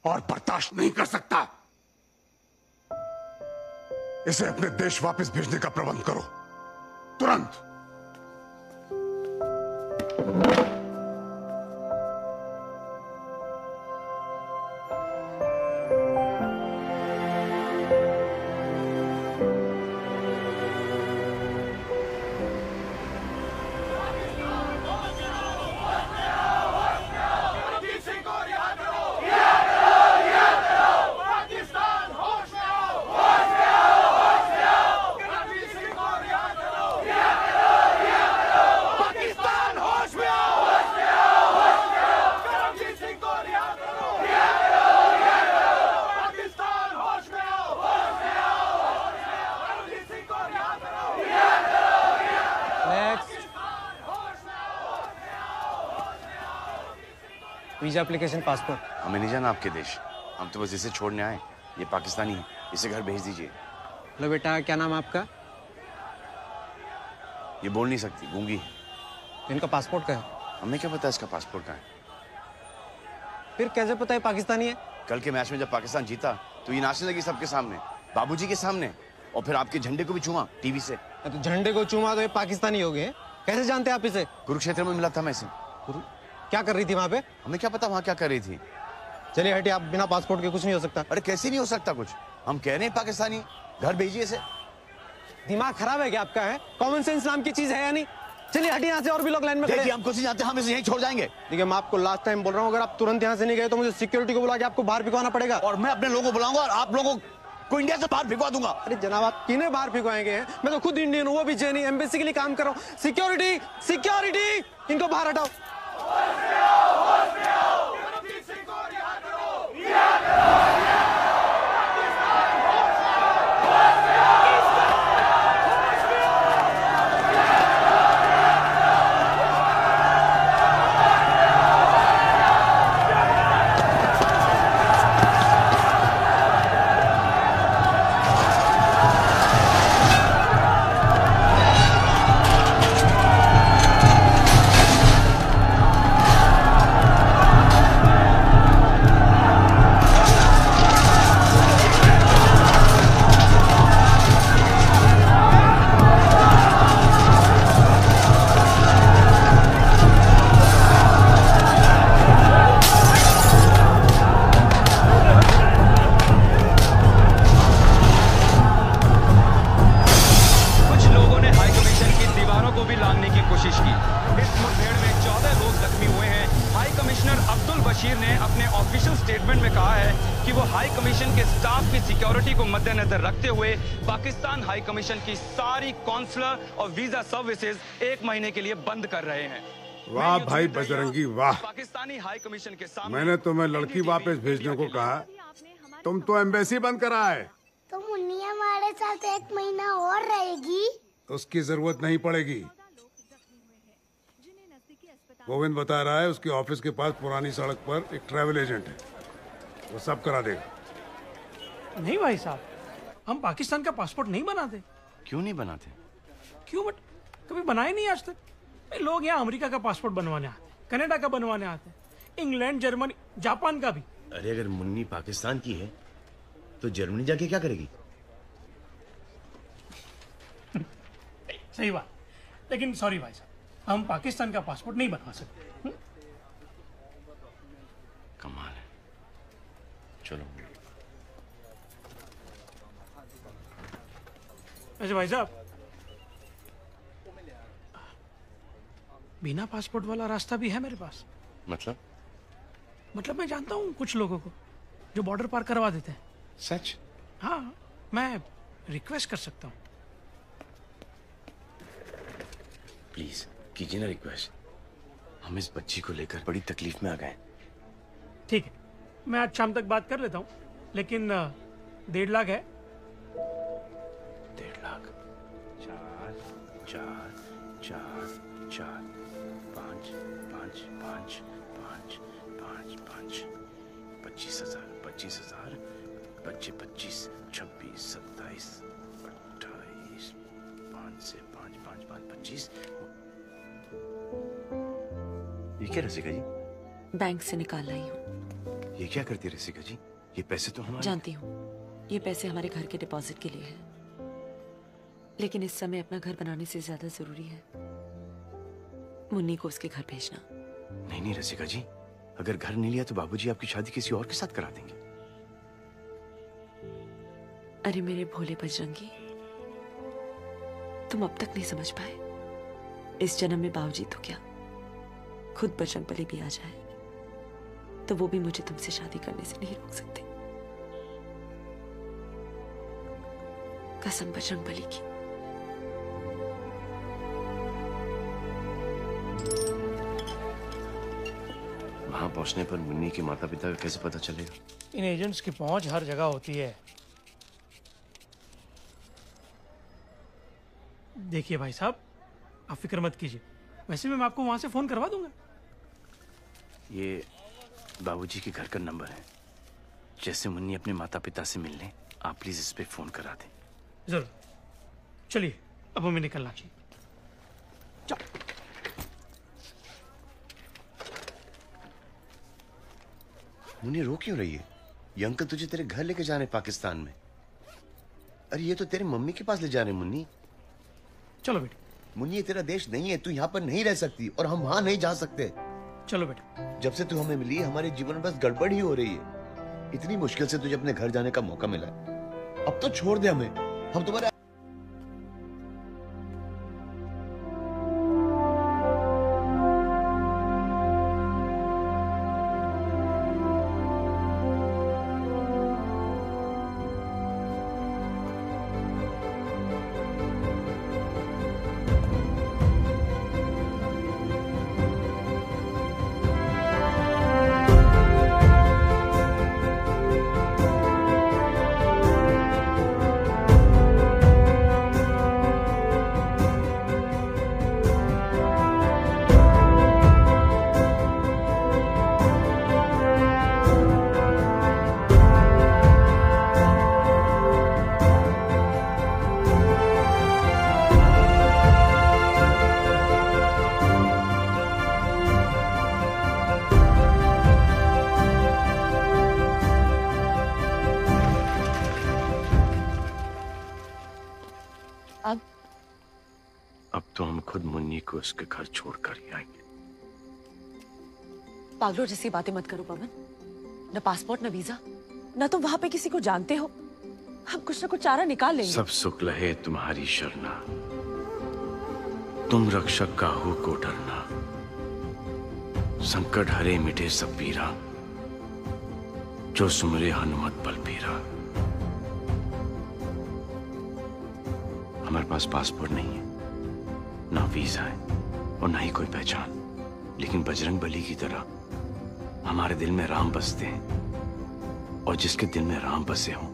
और बर्दाश्त नहीं कर सकता। इसे अपने देश वापस भेजने का प्रबंध करो, तुरंत। Visa application passport. हमें नहीं जाना आपके देश, हम तो बस इसे छोड़ने आए। ये पाकिस्तानी है, इसे घर भेज दीजिए। हेलो बेटा, क्या नाम है आपका? ये बोल नहीं सकती, गूंगी। इनका पासपोर्ट का है? हमें क्या पता इसका पासपोर्ट कहाँ है? फिर कैसे पता है पाकिस्तानी है? कल के मैच में जब पाकिस्तान जीता तो ये नाचने लगी सबके सामने, बाबूजी के सामने, और फिर आपके झंडे को भी चूमा टीवी से। तो झंडे को चूमा तो ये पाकिस्तानी हो गए। कैसे जानते हैं आप इसे? कुरुक्षेत्र में मिला था मैं इसे। क्या कर रही थी वहाँ पे? हमें क्या पता वहाँ क्या कर रही थी। चलिए हटिए, आप बिना पासपोर्ट के कुछ नहीं हो सकता। अरे कैसे नहीं हो सकता कुछ? हम कह रहे हैं पाकिस्तानी, घर भेजिए इसे। दिमाग खराब है क्या आपका? है कॉमन सेंस नाम की चीज है या नहीं? चलिए हटिए यहाँ से, और भी लोग लाइन में खड़े हैं। हम कुछ नहीं जानते, हम इसे यहीं छोड़ जाएंगे। देखिए मैं आपको लास्ट टाइम बोल रहा हूँ, अगर आप तुरंत यहाँ से नहीं गए तो मुझे सिक्योरिटी को बुला के आपको बाहर भिगवाना पड़ेगा। और मैं अपने लोगों को बुलाऊंगा और आप लोगों को इंडिया से बाहर भिगवा दूंगा। अरे जनाब, आप किन्हें बाहर भिगवाएंगे? मैं तो खुद इंडियन हूँ, वो भी चेनी एम्बेसी के लिए काम कर रहा हूँ। सिक्योरिटी, सिक्योरिटी, इनको बाहर हटाओ। कि वो हाई कमीशन के स्टाफ की सिक्योरिटी को मद्देनजर रखते हुए पाकिस्तान हाई कमीशन की सारी कॉन्सुलर और वीजा सर्विसेज 1 महीने के लिए बंद कर रहे हैं। वाह भाई बजरंगी वाह। पाकिस्तानी हाई कमीशन के सामने मैंने तुम्हें लड़की वापस भेजने को कहा, तुम तो एम्बेसी बंद करा है। तो मुन्नी हमारे साथ 1 महीना और रहेगी। उसकी जरूरत नहीं पड़ेगी। गोविंद बता रहा है उसके ऑफिस के पास पुरानी सड़क पर एक ट्रैवल एजेंट है, वो सब करा देगा। नहीं भाई साहब, हम पाकिस्तान का पासपोर्ट नहीं बनाते। क्यों नहीं बनाते? क्यों बट कभी बनाए नहीं आज तक। लोग यहाँ अमेरिका का पासपोर्ट बनवाने आते हैं, कनाडा का बनवाने आते हैं, इंग्लैंड, जर्मनी, जापान का भी। अरे अगर मुन्नी पाकिस्तान की है तो जर्मनी जाके क्या करेगी? सही बात, लेकिन सॉरी भाई साहब, हम पाकिस्तान का पासपोर्ट नहीं बनवा सकते। कमाल है। चलो। अच्छा भाई साहब, बिना पासपोर्ट वाला रास्ता भी है मेरे पास। मतलब मैं जानता हूँ कुछ लोगों को जो बॉर्डर पार करवा देते हैं। सच? हाँ, मैं रिक्वेस्ट कर सकता हूँ। प्लीज कीजिए ना रिक्वेस्ट। हम इस बच्ची को लेकर बड़ी तकलीफ में आ गए। ठीक है, मैं आज शाम तक बात कर लेता हूँ, लेकिन 1.5 लाख है। 1.5 लाख? 4 4 4 4 5 5 5 5 5 5 25,000 25,000 25 26 26 27 28 5 से 5 5 5 25। ये क्या रसिका जी? बैंक से निकाल लाई हूँ। ये क्या करती है रसिका जी? ये पैसे तो हमारे। जानती हूँ, ये पैसे हमारे घर के डिपॉजिट के लिए है, लेकिन इस समय अपना घर बनाने से ज्यादा जरूरी है मुन्नी को उसके घर भेजना। नहीं नहीं रसिका जी, अगर घर नहीं लिया तो बाबूजी आपकी शादी किसी और के साथ करा देंगे। अरे मेरे भोले बजरंगी, तुम अब तक नहीं समझ पाए। इस जन्म में बाबूजी तो क्या, खुद बजरंगबली भी आ जाए तो वो भी मुझे तुमसे शादी करने से नहीं रोक सकते। कसम बजरंगबली की। वहां पहुंचने पर मुन्नी के माता पिता का कैसे पता चलेगा? इन एजेंट्स की पहुंच हर जगह होती है। देखिए भाई साहब, आप फिक्र मत कीजिए, वैसे मैं आपको वहां से फोन करवा दूंगा। ये बाबूजी के घर का नंबर है। जैसे मुन्नी अपने माता पिता से मिलने, आप प्लीज इस पे फोन करा दें। जरूर। चलिए, अब हमें निकलना चाहिए। चलो। मुन्नी रो क्यों रही है? ये अंकल तुझे तेरे घर लेके जा रहे हैं पाकिस्तान में। अरे ये तो तेरे मम्मी के पास ले जा रहे हैं मुन्नी। चलो बेटी। मुन्नी ये तेरा देश नहीं है, तू यहाँ पर नहीं रह सकती और हम वहां नहीं जा सकते। चलो बेटा। जब से तू हमें मिली हमारे जीवन में बस गड़बड़ ही हो रही है। इतनी मुश्किल से तुझे अपने घर जाने का मौका मिला है, अब तो छोड़ दे हमें। हम तुम्हारे अब तो हम खुद मुन्नी को उसके घर छोड़कर ही आएंगे। पागलों जैसी बातें मत करो पवन। न पासपोर्ट, न वीजा, न तुम वहां पे किसी को जानते हो। हम कुछ न कुछ चारा निकाल लेंगे। सब सुख लहे तुम्हारी शरणा, तुम रक्षक काहू को डरना। संकट हरे मिटे सब पीरा, जो सुमरे हनुमत बल पीरा। हमारे पास पासपोर्ट नहीं है, ना वीजा है और ना ही कोई पहचान, लेकिन बजरंग बली की तरह हमारे दिल में राम बसते हैं, और जिसके दिल में राम बसे हों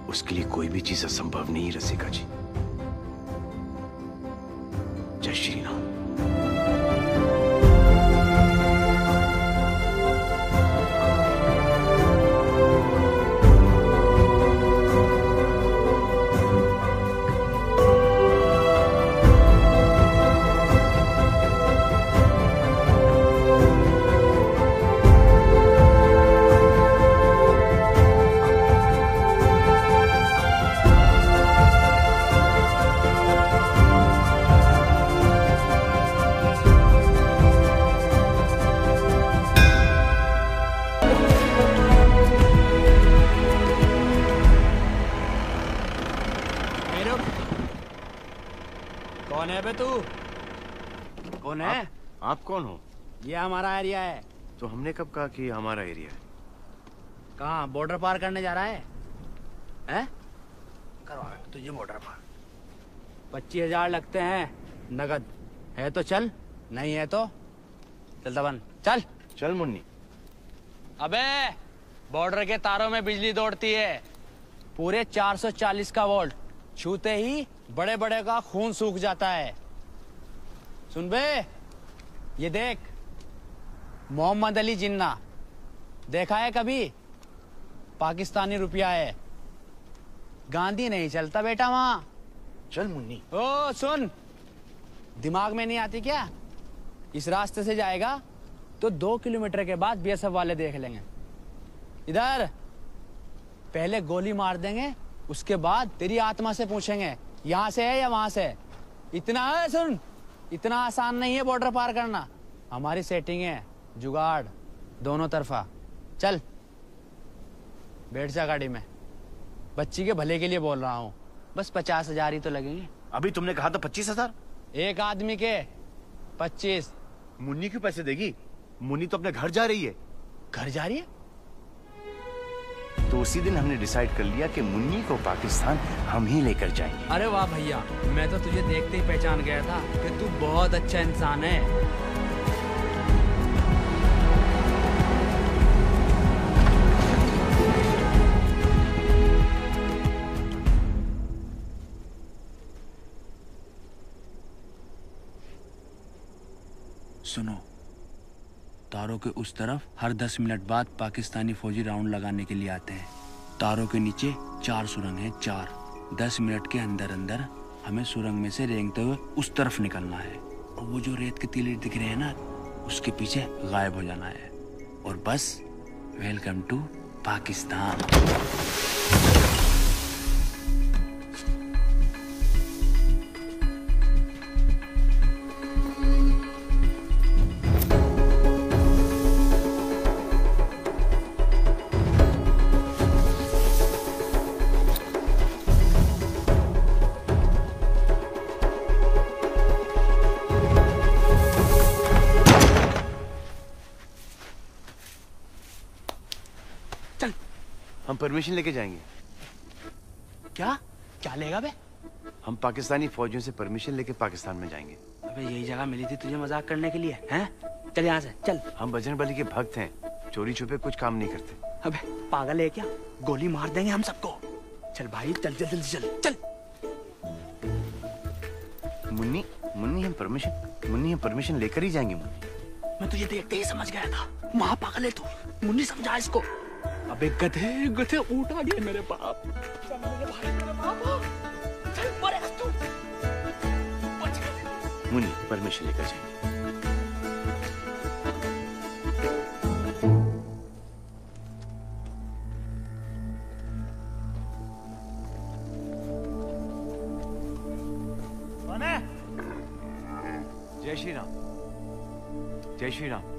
उसके लिए कोई भी चीज असंभव नहीं रसिका जी। जय श्री राम। कौन है बे तू? कौन है? आप कौन हो? ये हमारा एरिया है। तो हमने कब कहा कि ये हमारा एरिया है? कहाँ बॉर्डर पार करने जा रहा है? हैं? करवा तुझे बॉर्डर पार। 25,000 लगते हैं नगद। है तो चल, नहीं है तो चल दबन। चल चल मुन्नी। अबे बॉर्डर के तारों में बिजली दौड़ती है, पूरे 440 का वोल्ट, छूते ही बड़े बड़े का खून सूख जाता है। सुन बे, ये देख, मोहम्मद अली जिन्ना देखा है कभी? पाकिस्तानी रुपया है, गांधी नहीं चलता बेटा वहां। चल मुन्नी। ओ सुन, दिमाग में नहीं आती क्या? इस रास्ते से जाएगा तो 2 किलोमीटर के बाद बीएसएफ वाले देख लेंगे। इधर पहले गोली मार देंगे, उसके बाद तेरी आत्मा से पूछेंगे यहाँ से है या वहां से। इतना है, सुन, इतना आसान नहीं है बॉर्डर पार करना। हमारी सेटिंग है, जुगाड़ दोनों तरफा। चल बैठ जा गाड़ी में, बच्ची के भले के लिए बोल रहा हूँ। बस 50,000 ही तो लगेंगे। अभी तुमने कहा था 25,000? एक आदमी के 25। मुन्नी क्यों पैसे देगी? मुन्नी तो अपने घर जा रही है। घर जा रही है? तो उसी दिन हमने डिसाइड कर लिया कि मुन्नी को पाकिस्तान हम ही लेकर जाएंगे। अरे वाह भैया, मैं तो तुझे देखते ही पहचान गया था कि तू बहुत अच्छा इंसान है। सुनो, तारों के उस तरफ हर 10 मिनट बाद पाकिस्तानी फौजी राउंड लगाने के लिए आते हैं। तारों के नीचे 4 सुरंग हैं, 4। 10 मिनट के अंदर अंदर हमें सुरंग में से रेंगते हुए उस तरफ निकलना है, और वो जो रेत के टीले दिख रहे हैं ना, उसके पीछे गायब हो जाना है। और बस वेलकम टू पाकिस्तान। हम परमिशन लेके जाएंगे। क्या क्या लेगा बे? हम पाकिस्तानी फौजियों से परमिशन लेके पाकिस्तान में जाएंगे। अबे यही जगह मिली थी तुझे मजाक करने के लिए, हैं? चल यहाँ से चल। हम बजरंग बली के भक्त हैं, चोरी छुपे कुछ काम नहीं करते। अबे पागल है क्या? गोली मार देंगे हम सबको। चल भाई चल जल्दी चल चल। मुन्नी हम परमिशन लेकर ही जाएंगे। मैं तुझे देखते ही समझ गया था, महा पागल है तू। मुन्नी समझा इसको। अबे गधे गधे ऊँट आ गए मेरे बाप। चल मेरे भाई, मेरे बाप, चल मरेगा तू। मुन्नी परमिशन लेकर जाएंगे। कौन है? जय श्री राम। जय श्री राम।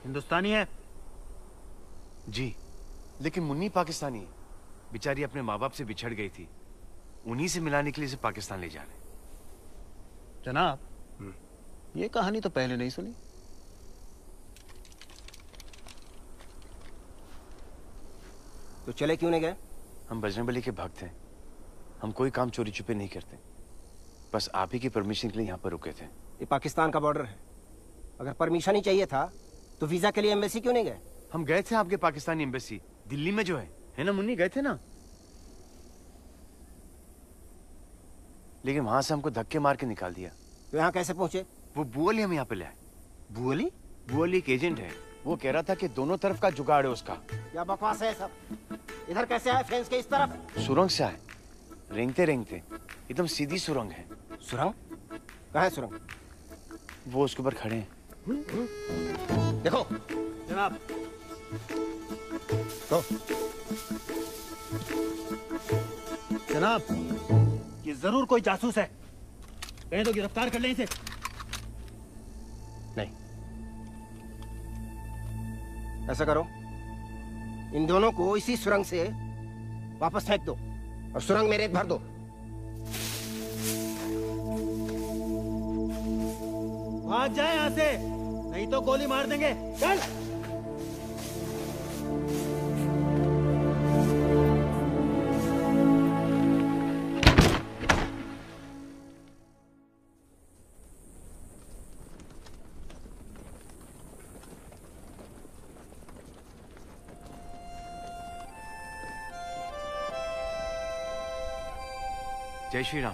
हिंदुस्तानी है? जी, लेकिन मुन्नी पाकिस्तानी है। बेचारी अपने माँ बाप से बिछड़ गई थी, उन्हीं से मिलाने के लिए इसे पाकिस्तान ले जा रहे हैं। जनाब, ये कहानी तो पहले नहीं सुनी। तो चले क्यों नहीं गए? हम बजरंगबली के भक्त हैं। हम कोई काम चोरी छुपे नहीं करते। बस आप ही की परमिशन के लिए यहाँ पर रुके थे। ये पाकिस्तान का बॉर्डर है। अगर परमिशन ही चाहिए था तो वीजा के लिए एम्बेसी क्यों नहीं गए? हम गए थे आपके पाकिस्तानी एम्बेसी, दिल्ली में जो है ना मुन्नी, गए थे ना। लेकिन वहां से हमको धक्के मार के निकाल दिया। तो यहाँ कैसे पहुंचे? वो बुअली हम यहाँ पे ले आए। बुअली? बुअली एक एजेंट है। वो कह रहा था कि दोनों तरफ का जुगाड़ है उसका। क्या बकवास है सब? इधर कैसे आए फेंस के इस तरफ? सुरंग से आए, रेंगते रेंगते। एकदम सीधी सुरंग है। सुरंग? कहाँ है सुरंग? वो उसके ऊपर खड़े हैं। देखो जनाब। तो जनाब, ये जरूर कोई जासूस है। कहें तो गिरफ्तार कर लें इसे। नहीं, ऐसा करो, इन दोनों को इसी सुरंग से वापस फेंक दो और सुरंग में रेत भर दो। भाग जाए यहाँ से, नहीं तो गोली मार देंगे। चल। जय श्री राम।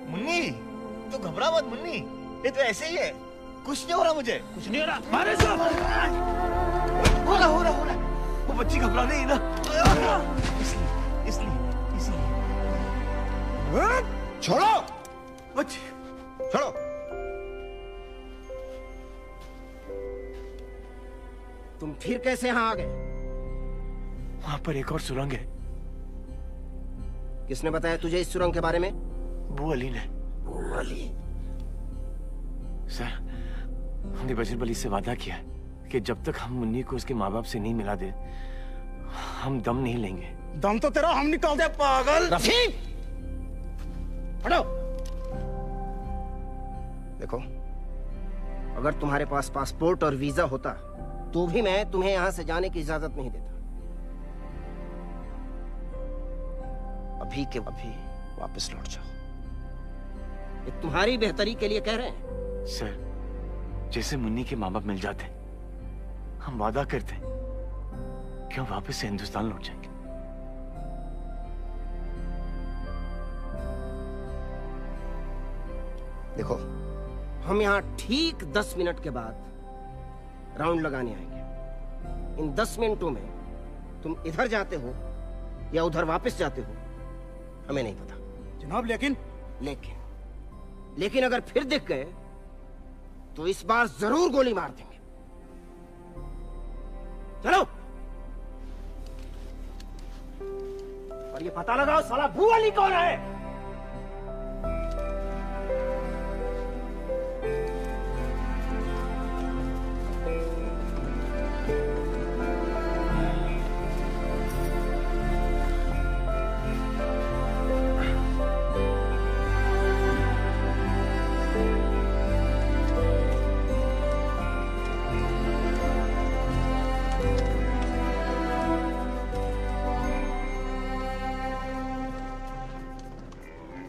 मुन्नी, तो घबरा मत मुन्नी, ये तो ऐसे ही है। कुछ नहीं हो रहा मुझे। कुछ नहीं हो रहा। मारे सब। हो रहा। वो बच्ची घबरा नहीं है ना, इसलिए। छोड़ो बच्ची, छोड़ो। तुम फिर कैसे यहाँ आ गए? वहां पर एक और सुरंग है। किसने बताया तुझे इस सुरंग के बारे में? बुअली ने। बुअली? सर, हमने बजरंगबली से वादा किया कि जब तक हम मुन्नी को उसके माँ बाप से नहीं मिला दे, हम दम नहीं लेंगे। दम तो तेरा हम निकाल दे पागल। रफी, हटो। देखो, अगर तुम्हारे पास पासपोर्ट और वीजा होता तो भी मैं तुम्हें यहां से जाने की इजाजत नहीं देता। अभी के अभी वापस लौट जाओ। ये तुम्हारी बेहतरी के लिए कह रहे हैं। सर, जैसे मुन्नी के माँ बाप मिल जाते, हम वादा करते कि हम वापस से हिंदुस्तान लौट जाएंगे। देखो, हम यहाँ ठीक 10 मिनट के बाद राउंड लगाने आएंगे। इन 10 मिनटों में तुम इधर जाते हो या उधर वापस जाते हो, हमें नहीं पता। जनाब, लेकिन अगर फिर दिख गए तो इस बार जरूर गोली मार देंगे। चलो। और ये पता लगाओ साला बुअली कौन है।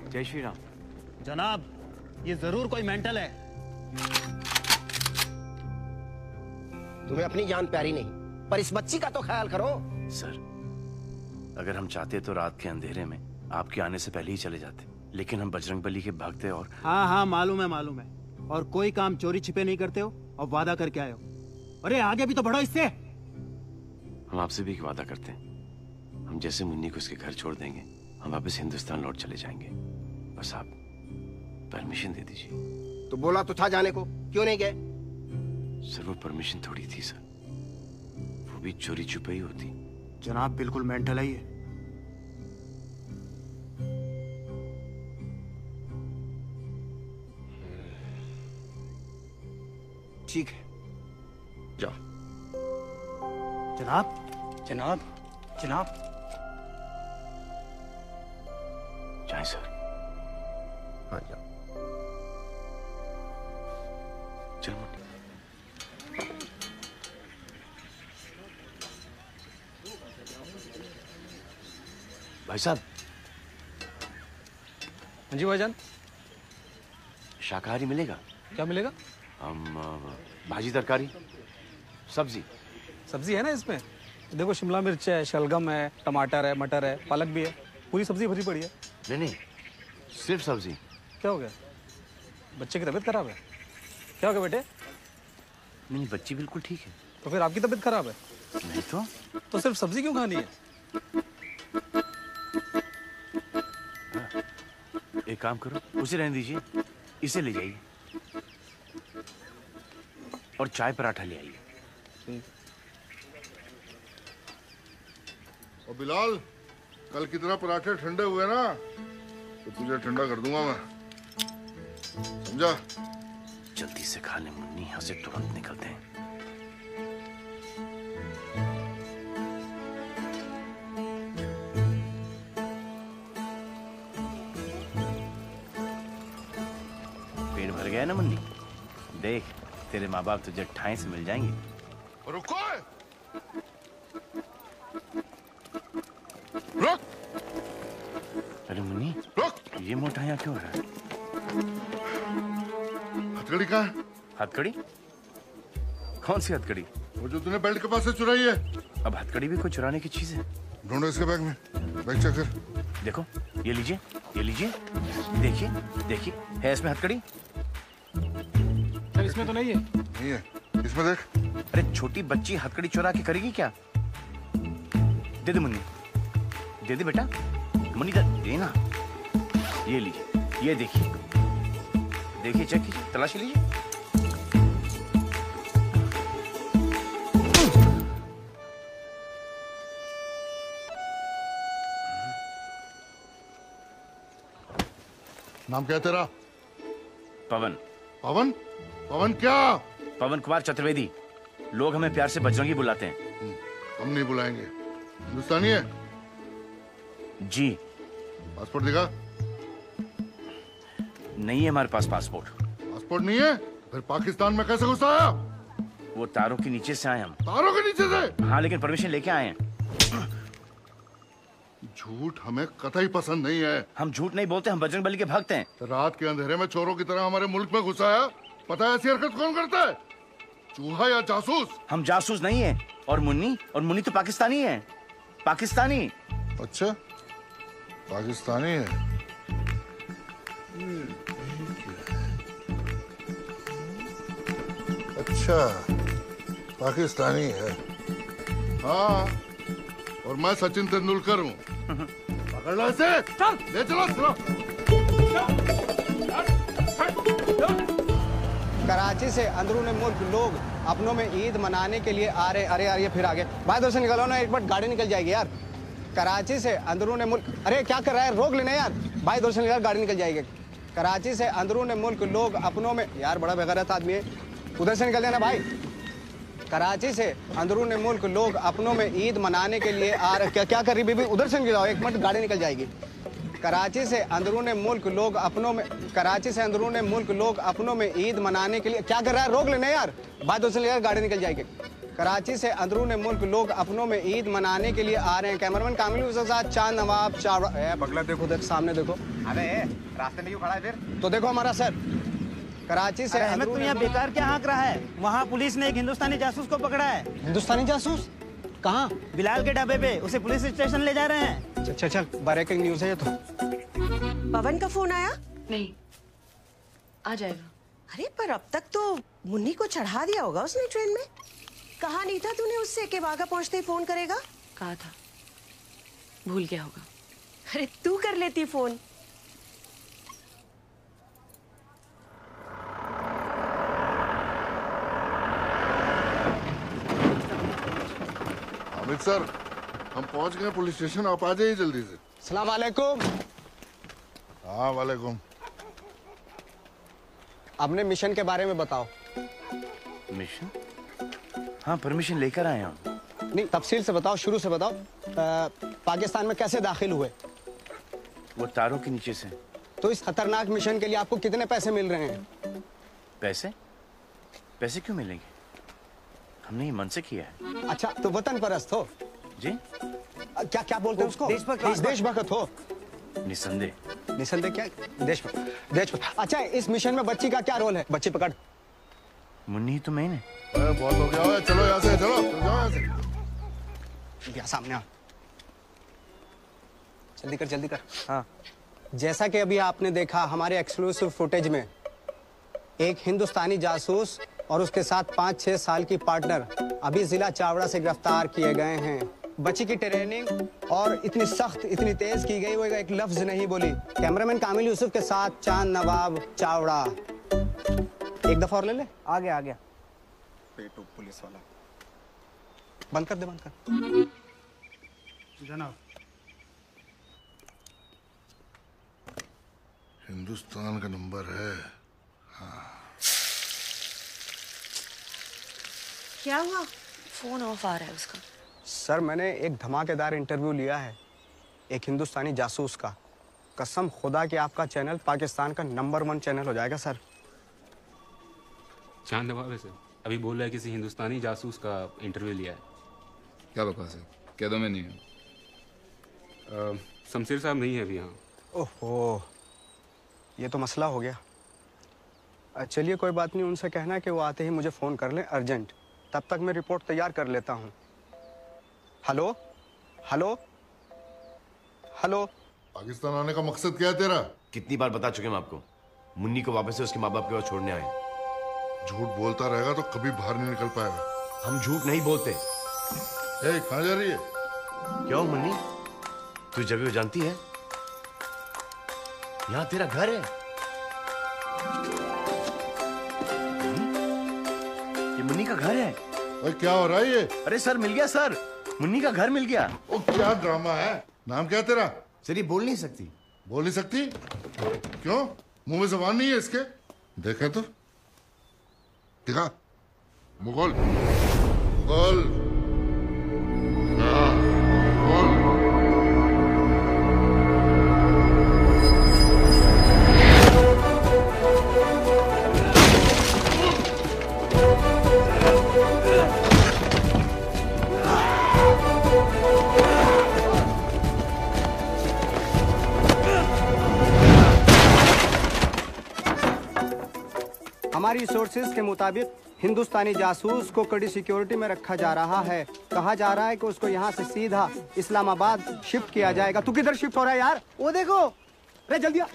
जय श्री राम। जनाब, ये जरूर कोई मेंटल है। तुम्हें अपनी जान प्यारी नहीं, पर इस बच्ची का तो ख्याल करो। सर, अगर हम चाहते तो रात के अंधेरे में आपके आने से पहले ही चले जाते, लेकिन हम बजरंगबली के भक्त हैं और हाँ, मालूम है। और कोई काम चोरी छिपे नहीं करते हो और वादा करके आए हो। अरे आगे भी तो बढ़ो इससे। हम आपसे भी एक वादा करते हैं, हम जैसे मुन्नी को उसके घर छोड़ देंगे, हम वापस हिंदुस्तान लौट चले जाएंगे। बस आप परमिशन दे दीजिए। तो बोला तो था जाने को, क्यों नहीं गए? सर, वो परमिशन थोड़ी थी सर, वो भी चोरी छुपी होती। जनाब बिल्कुल मेंटल है ये। ठीक है, जाओ। जनाब जनाब जनाब। जाए सर। हाँ जाओ। चल मुन्नी। भाई साहब। हाँ जी भाईजान। शाकाहारी मिलेगा? क्या मिलेगा? भाजी तरकारी सब्जी। सब्जी है ना इसमें? देखो शिमला मिर्च है, शलगम है, टमाटर है, मटर है, पालक भी है, पूरी सब्जी भरी पड़ी है। नहीं नहीं, सिर्फ सब्जी। क्या हो गया? बच्चे की तबीयत खराब है? क्या हो गया बेटे? नहीं, बच्ची बिल्कुल ठीक है। तो फिर आपकी तबीयत खराब है? नहीं तो सिर्फ सब्जी क्यों खानी है? एक काम करो, उसे रहने दीजिए, इसे ले जाइए और चाय पराठा ले आइए। और बिलाल, कल की तरह पराठे ठंडे हुए ना तो तुझे ठंडा कर दूंगा मैं, समझा? जल्दी से खा ले मुन्नी, यहाँ से तुरंत निकलते हैं। पेट भर गया ना मुन्नी? देख, तेरे माँ बाप तुझे ठाई से मिल जाएंगे। रुको, रुक। अरे मुन्नी, रुक। ये मोटा यहाँ क्यों हो रहा है? हथकड़ी कहाँ है? हथकड़ी? कौन सी हथकड़ी? वो जो तूने बेल्ट के पास से चुराई है। अब हथकड़ी भी कोई चुराने की चीज है? ढूंढो इसके बैग में, बैग चेक कर। देखो, ये लीजिए, ये लीजिए, देखिए, देखिए, है इसमें हथकड़ी? सर इसमें तो नहीं है। नहीं है, इसमें देख। अरे छोटी बच्ची हथकड़ी चुरा के करेगी क्या? दे दे मुन्नी, दे दे बेटा, मुन्नी दे ना। ये लीजिए, ये देखिए, देखिए, चेक कीजिए, तलाशी लीजिए। नाम क्या है तेरा? पवन। पवन? पवन क्या? पवन कुमार चतुर्वेदी। लोग हमें प्यार से बजरंगी बुलाते हैं। हम नहीं बुलाएंगे। हिंदुस्तानी है? जी। पासपोर्ट दिखा। नहीं है हमारे पास पासपोर्ट। पासपोर्ट नहीं है? फिर पाकिस्तान में कैसे घुस आया? वो तारों के नीचे से आए हम। तारों के नीचे से? हाँ, लेकिन परमिशन लेके आए हैं। झूठ हमें कतई पसंद नहीं है। हम झूठ नहीं बोलते, हम बजरंगबली के भक्त हैं। रात के अंधेरे में चोरों की तरह हमारे मुल्क में घुसाया। पता है ऐसी हरकत कौन करता है? चूहा या जासूस? हम जासूस नहीं है। और मुन्नी तो पाकिस्तानी है। पाकिस्तानी। अच्छा, पाकिस्तानी है। अच्छा, पाकिस्तानी है। हाँ, और मैं सचिन तेंदुलकर हूँ। पकड़ लो इसे। चल, ले चलो। कराची से अंदरूनी मुल्क लोग अपनों में ईद मनाने के लिए आ रहे। अरे यार, ये फिर आ गए। भाई इधर से निकलो ना, एक बार गाड़ी निकल जाएगी यार। कराची से अंदरूनी मुल्क, अरे क्या कर रहा है, रोक लेना यार। भाई इधर से निकल, गाड़ी निकल जाएगी। कराची से अंदरूनी मुल्क लोग अपनों में, यार बड़ा बेगैरत आदमी है, उधर से निकल जाना भाई। कराची से अंदरूनी मुल्क लोग अपनों में ईद मनाने के लिए आ रहे। क्या कर रही बीबी, उधर से निकल जाओ, एक मिनट गाड़ी निकल जाएगी। कराची से अंदरूनी मुल्क लोग अपनों में, कराची से अंदरूनी मुल्क लोग अपनों में ईद मनाने के लिए, क्या कर रहा है, रोक लेना यार। बात उधर से गाड़ी निकल जाएगी। कराची से अंदरूनी मुल्क लोग अपनों में ईद मनाने के लिए आ रहे हैं। कैमरामैन कामिल के साथ चांद नवाब चावड़ा। बगला देखो, देख सामने देखो। अबे रास्ते में क्यों खड़ा है फिर? तो देखो हमारा सर। कराची से अहमद, तुम यहाँ बेकार क्या हाँक रहा है? वहाँ पुलिस ने एक हिंदुस्तानी जासूस को पकड़ा है। हिंदुस्तानी जासूस? कहाँ? बिलाल के ढाबे पे। उसे पुलिस स्टेशन ले जा रहे हैं। अच्छा चल, ब्रेकिंग न्यूज है ये तो। पवन का फोन आया? नहीं, आ जाएगा। अरे पर अब तक तो मुन्नी को चढ़ा दिया होगा उसने ट्रेन में। कहा नहीं था तूने उससे कि वाघा पहुंचते ही फोन करेगा? कहा था, भूल गया होगा। अरे तू कर लेती फोन। अमित सर, हम पहुंच गए पुलिस स्टेशन, आप आ जाइए जल्दी से। सलाम वालेकुम। हाँ वालेकुम। अपने मिशन के बारे में बताओ। मिशन? हाँ, परमिशन लेकर आए हम। नहीं, तफसील से बताओ, शुरू से बताओ। पाकिस्तान में कैसे दाखिल हुए? वो तारों के नीचे से। तो इस खतरनाक मिशन के लिए आपको कितने पैसे मिल रहे हैं? पैसे? पैसे क्यों मिलेंगे? हमने ये मन से किया है। अच्छा, तो वतन परस्त हो? जी? क्या क्या बोलते हैं उसको? देशभक्त हो? निसंदेह। निसंदेह क्या? देशभक्त। अच्छा, इस मिशन में बच्ची का क्या रोल है? बच्ची पकड़। मुन्नी तो मैंने। बहुत हो गया है, चलो यहाँ से, चलो जाओ यहाँ से। यहाँ सामने आ। जल्दी कर, जल्दी कर। हाँ, जैसा कि अभी आपने देखा हमारे एक्सक्लूसिव फुटेज में, एक हिंदुस्तानी जासूस और उसके साथ 5-6 साल की पार्टनर अभी जिला चावड़ा से गिरफ्तार किए गए हैं। बच्ची की ट्रेनिंग और इतनी सख्त, इतनी तेज की गई, वो एक लफ्ज नहीं बोली। कैमरामैन कामिल यूसुफ के साथ चांद नवाब चावड़ा। एक दफा और ले ले। आ गया, आ गया। पेटू पुलिस वाला। बंद कर दे, बंद कर। जनाब। हिंदुस्तान का नंबर है। हाँ। क्या हुआ? फोन ऑफ आ रहा है उसका। सर, मैंने एक धमाकेदार इंटरव्यू लिया है एक हिंदुस्तानी जासूस का। कसम खुदा कि आपका चैनल पाकिस्तान का नंबर 1 चैनल हो जाएगा सर। चांद नवाब है सर, अभी बोल रहा है किसी हिंदुस्तानी जासूस का इंटरव्यू लिया है। क्या बकवास है? कह दो मैं नहीं हूँ। शमशेर साहब नहीं है अभी यहाँ। ओहो, ये तो मसला हो गया। चलिए कोई बात नहीं, उनसे कहना कि वो आते ही मुझे फ़ोन कर लें अर्जेंट। तब तक मैं रिपोर्ट तैयार कर लेता हूँ। Hello hello hello. पाकिस्तान आने का मकसद क्या है तेरा? कितनी बार बता चुके हम आपको, मुन्नी को वापस से उसके माँ बाप के पास छोड़ने आए। झूठ बोलता रहेगा तो कभी बाहर नहीं निकल पाएगा। हम झूठ नहीं बोलते। कहाँ जा रही है? क्यों मुन्नी, तू जब वो जानती है यहाँ तेरा घर है। ये मुन्नी का घर है। ओए क्या हो रहा है ये? अरे सर, मिल गया सर, मुन्नी का घर मिल गया। ओ क्या ड्रामा है। नाम क्या तेरा? सर ये बोल नहीं सकती। बोल नहीं सकती? क्यों? मुंह में जबान नहीं है इसके? देखा तो देखा। मुगल मुगल। हमारी सोर्सेज के मुताबिक हिंदुस्तानी जासूस को कड़ी सिक्योरिटी में रखा जा रहा है। कहा जा रहा है कि उसको यहाँ से सीधा इस्लामाबाद शिफ्ट किया जाएगा। तू किधर शिफ्ट हो रहा है यार? वो देखो। अरे जल्दी आ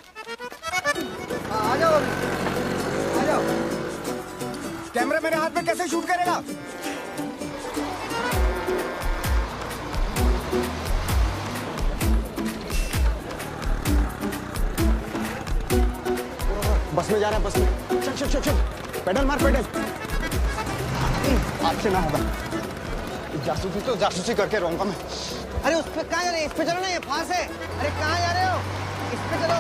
जाओ, आ जाओ। कैमरा मेरे हाथ में कैसे शूट करेगा? बस में जा रहा है, बस में। चल चल चल चल, पेडल मार, पेडल। आपसे ना होगा। जासूसी तो जासूसी करके रहूंगा मैं। अरे उस पे कहाँ जा रहे हैं? इस पे चलो ना, ये पास है। अरे कहाँ जा रहे हो? इस पे चलो।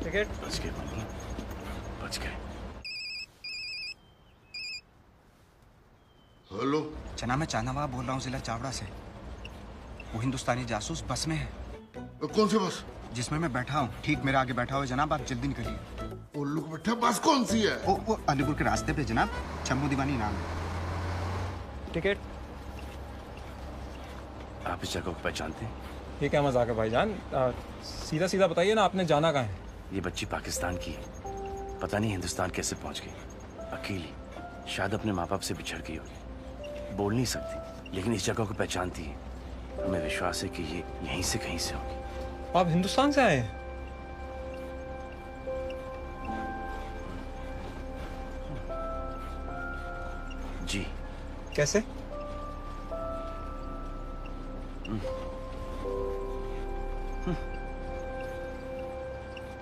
टिकट। बच गए मुन्नी, बच गए। हेलो जना, मैं चांदनवा बोल रहा हूँ जिला चावड़ा से। वो हिंदुस्तानी जासूस बस में है। कौन सी बस? जिसमें मैं बैठा हूँ, ठीक मेरे आगे बैठा हुआ जनाब। आप जल्दी निकलिए। उल्लू को बैठा बस कौन सी है? वो अलीपुर के रास्ते पे जनाब, चम्मू दीवानी नाम है। टिकट। आप इस जगह को पहचानते हैं? ये क्या मजाक है भाईजान? सीधा सीधा बताइए ना, आपने जाना कहाँ है? ये बच्ची पाकिस्तान की है। पता नहीं हिंदुस्तान कैसे पहुंच गई। अकेली, शायद अपने माँ बाप से बिछड़ गई होगी। बोल नहीं सकती, लेकिन इस जगह को पहचानती है। हमें विश्वास है कि ये यहीं से कहीं से होगी। आप हिंदुस्तान से आए हैं? जी। कैसे?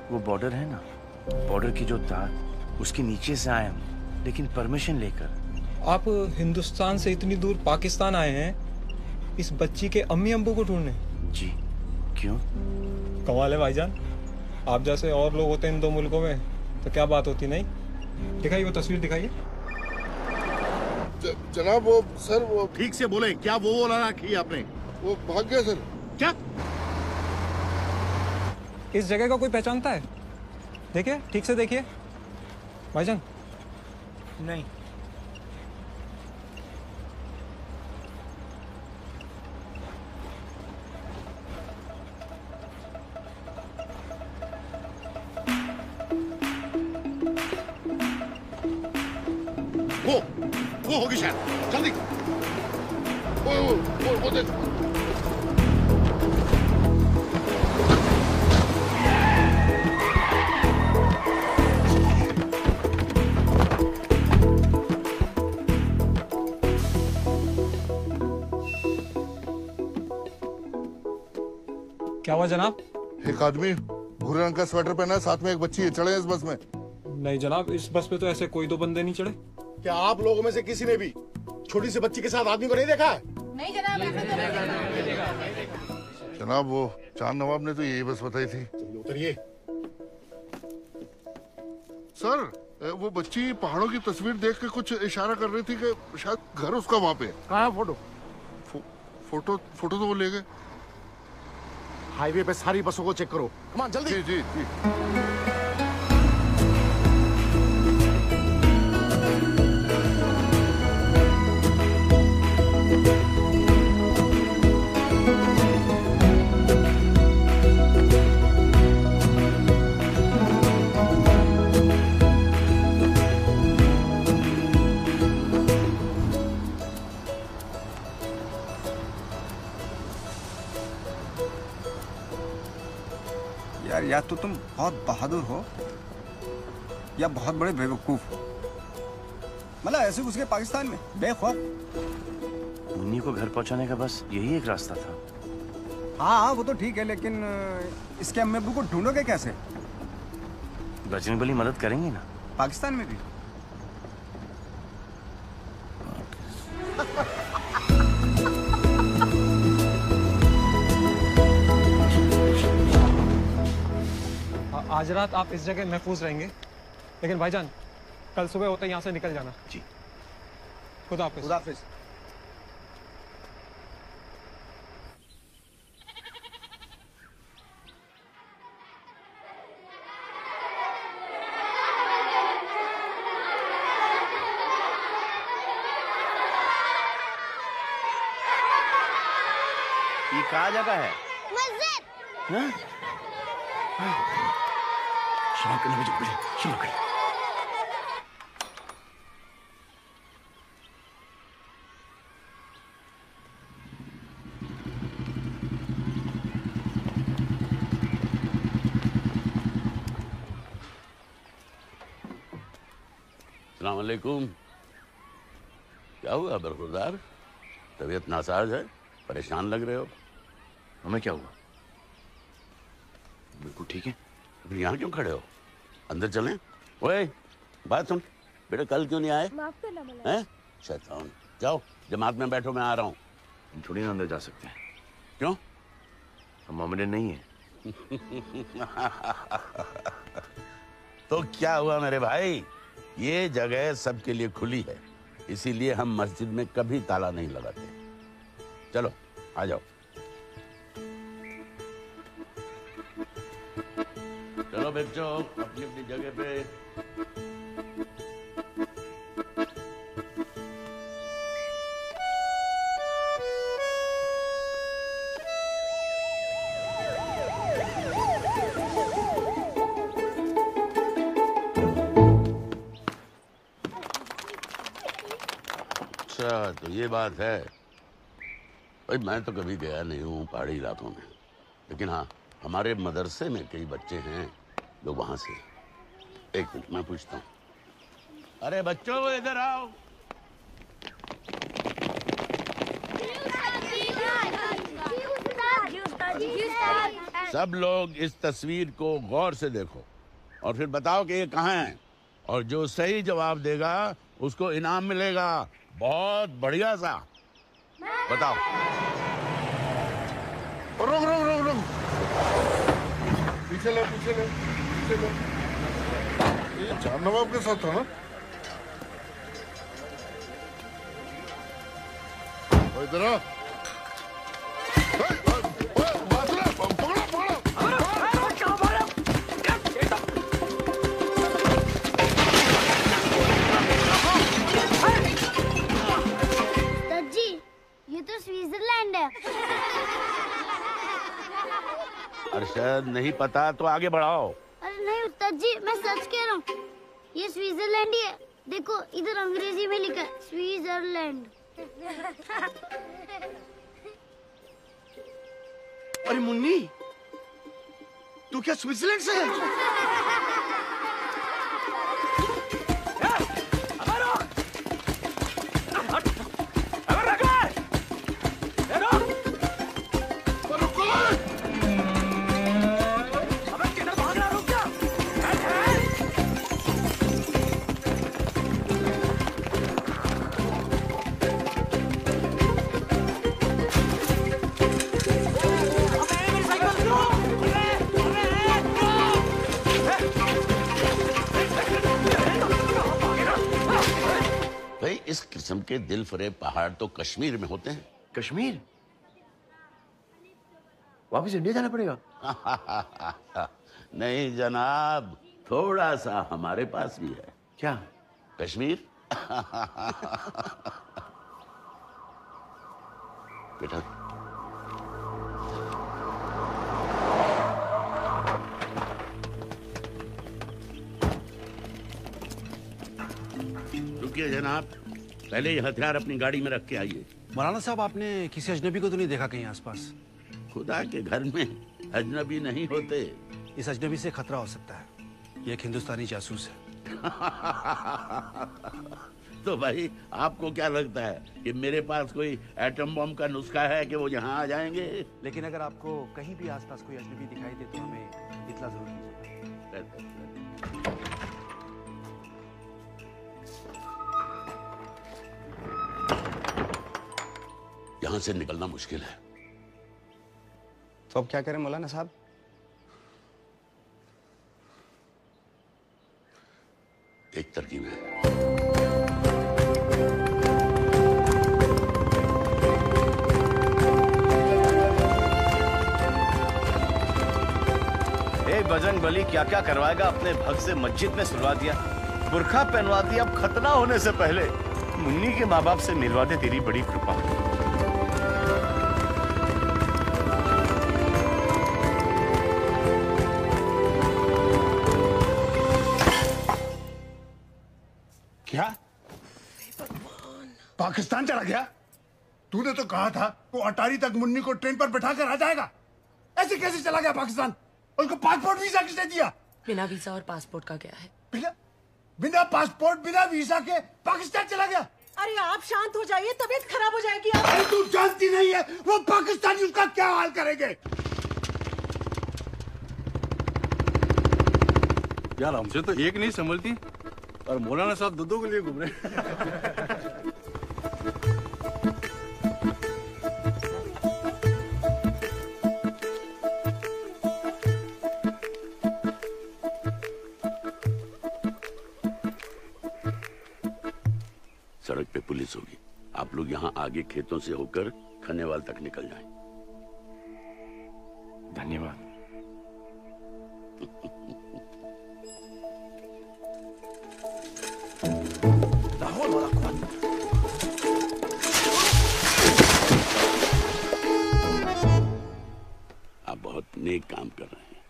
वो बॉर्डर है ना, बॉर्डर की जो तार, उसके नीचे से आए हम, लेकिन परमिशन लेकर। आप हिंदुस्तान से इतनी दूर पाकिस्तान आए हैं इस बच्ची के अम्मी अब्बू को ढूंढने? जी। क्यों? कमाल है भाईजान, आप जैसे और लोग होते हैं इन दो मुल्कों में तो क्या बात होती। नहीं दिखाइए वो तस्वीर दिखाइए। जनाब वो सर वो ठीक से बोले, क्या वो वाला रखी आपने? वो भाग गया सर। क्या? इस जगह का कोई पहचानता है? देखिए ठीक से देखिए भाईजान। नहीं। वो होगी शायद, जल्दी। वो देख। क्या हुआ जनाब? एक आदमी भूरे रंग का स्वेटर पहना है, साथ में एक बच्ची है, चढ़े इस बस में? नहीं जनाब, इस बस पे तो ऐसे कोई दो बंदे नहीं चढ़े। क्या आप लोगों में से किसी ने भी छोटी सी बच्ची के साथ आदमी को नहीं देखा है? नहीं जनाब, जनाब वो चांद नवाब ने तो यही बस बताई थी। उतरिए। सर वो बच्ची पहाड़ों की तस्वीर देख के कुछ इशारा कर रही थी कि शायद घर उसका वहाँ पे। कहाँ है फोटो? फोटो तो वो ले गए। हाईवे पे सारी बसों को चेक करो। कमान जल्दी। जी जी जी। यार या तो तुम बहुत बहादुर हो या बहुत बड़े बेवकूफ हो। मतलब ऐसे घुस गए पाकिस्तान में बेखौफ। मुन्नी को घर पहुंचाने का बस यही एक रास्ता था। हाँ वो तो ठीक है, लेकिन इसके अम्मी अब्बू को ढूंढोगे कैसे? बजरंग बली मदद करेंगे ना? पाकिस्तान में भी? आज रात आप इस जगह महफूज रहेंगे, लेकिन भाईजान कल सुबह होते यहाँ से निकल जाना। जी। खुदा हाफिज। खुदा हाफिज। ये कहाँ जगह है? मस्जिद। हाँ? क्षमा करना मुझे, क्षमा कर। अस्सलाम वालेकुम। क्या हुआ बरखुरदार? तबीयत नासाज है, परेशान लग रहे हो। हमें क्या हुआ? बिल्कुल ठीक है। फिर यहाँ क्यों खड़े हो? अंदर चलें? ओए बात सुन बेटा, कल क्यों नहीं आए? माफ करना मौलाना। हैं? शैतान, जाओ जमात में बैठो, मैं आ रहा हूँ। हम थोड़ी ना अंदर जा सकते हैं। क्यों? हम मोमेडन नहीं है। तो क्या हुआ मेरे भाई, ये जगह सबके लिए खुली है, इसीलिए हम मस्जिद में कभी ताला नहीं लगाते। चलो आ जाओ। चलो बच्चों अपनी अपनी जगह पे। अच्छा तो ये बात है भाई, मैं तो कभी गया नहीं हूँ पहाड़ी इलाकों में, लेकिन हाँ हमारे मदरसे में कई बच्चे हैं जो वहां से। एक मिनट मैं पूछता हूँ। अरे बच्चों इधर आओ। सब लोग इस तस्वीर को गौर से देखो और फिर बताओ कि ये कहाँ है, और जो सही जवाब देगा उसको इनाम मिलेगा, बहुत बढ़िया सा। बताओ। रुक रुक रुक रुक, पीछे ले पीछे ले पीछे ले। ये चार नवाब के साथ था ना? इधर आ। ये तो स्विट्जरलैंड है। अरशद नहीं पता तो आगे बढ़ाओ। अरे नहीं उस्ताद जी, मैं सच कह रहा हूँ, ये स्विट्जरलैंड ही है। देखो इधर अंग्रेजी में लिखा है स्विट्जरलैंड। अरे मुन्नी, तू क्या स्विट्जरलैंड से है? इस किस्म के दिल फरेब पहाड़ तो कश्मीर में होते हैं। कश्मीर? वापस इंडिया जाना पड़ेगा? नहीं जनाब, थोड़ा सा हमारे पास भी है। क्या? कश्मीर। बेटा रुकिए जनाब, पहले ये हथियार अपनी गाड़ी में रख के आइए। मौलाना साहब, आपने किसी अजनबी को तो नहीं देखा कहीं आसपास? खुदा के घर में अजनबी नहीं होते। इस अजनबी से खतरा हो सकता है, ये एक हिंदुस्तानी जासूस है। तो भाई आपको क्या लगता है कि मेरे पास कोई एटम बम का नुस्खा है कि वो यहाँ आ जाएंगे? लेकिन अगर आपको कहीं भी आसपास कोई अजनबी दिखाई दे तो हमें इत्तला जरूर कीजिए। यहाँ से निकलना मुश्किल है। तो अब क्या करें मौलाना साहब? एक तरकीब है। बजरंग बली क्या क्या करवाएगा, अपने भक्त से मस्जिद में सुलवा दिया, बुरखा पहनवा दिया। अब खतना होने से पहले मुन्नी के माँ बाप से मिलवा दे, तेरी बड़ी कृपा। क्या पाकिस्तान चला गया? तूने तो कहा था वो अटारी तक मुन्नी को ट्रेन पर बैठा कर आ जाएगा। ऐसे कैसे चला गया पाकिस्तान? उसको पासपोर्ट वीजा किसने दिया? बिना वीजा और पासपोर्ट का गया है। बिना पासपोर्ट बिना वीजा के पाकिस्तान चला गया? अरे आप शांत हो जाइए, तबीयत खराब हो जाएगी। अरे तू जानती नहीं है वो पाकिस्तानी उसका क्या हाल करेंगे? यार हमसे तो एक नहीं संभलती और मौलाना साहब दो के लिए घूम रहे। सड़क पे पुलिस होगी, आप लोग यहाँ आगे खेतों से होकर खनेवाल तक निकल जाएं। धन्यवाद। आप बहुत नेक काम कर रहे हैं।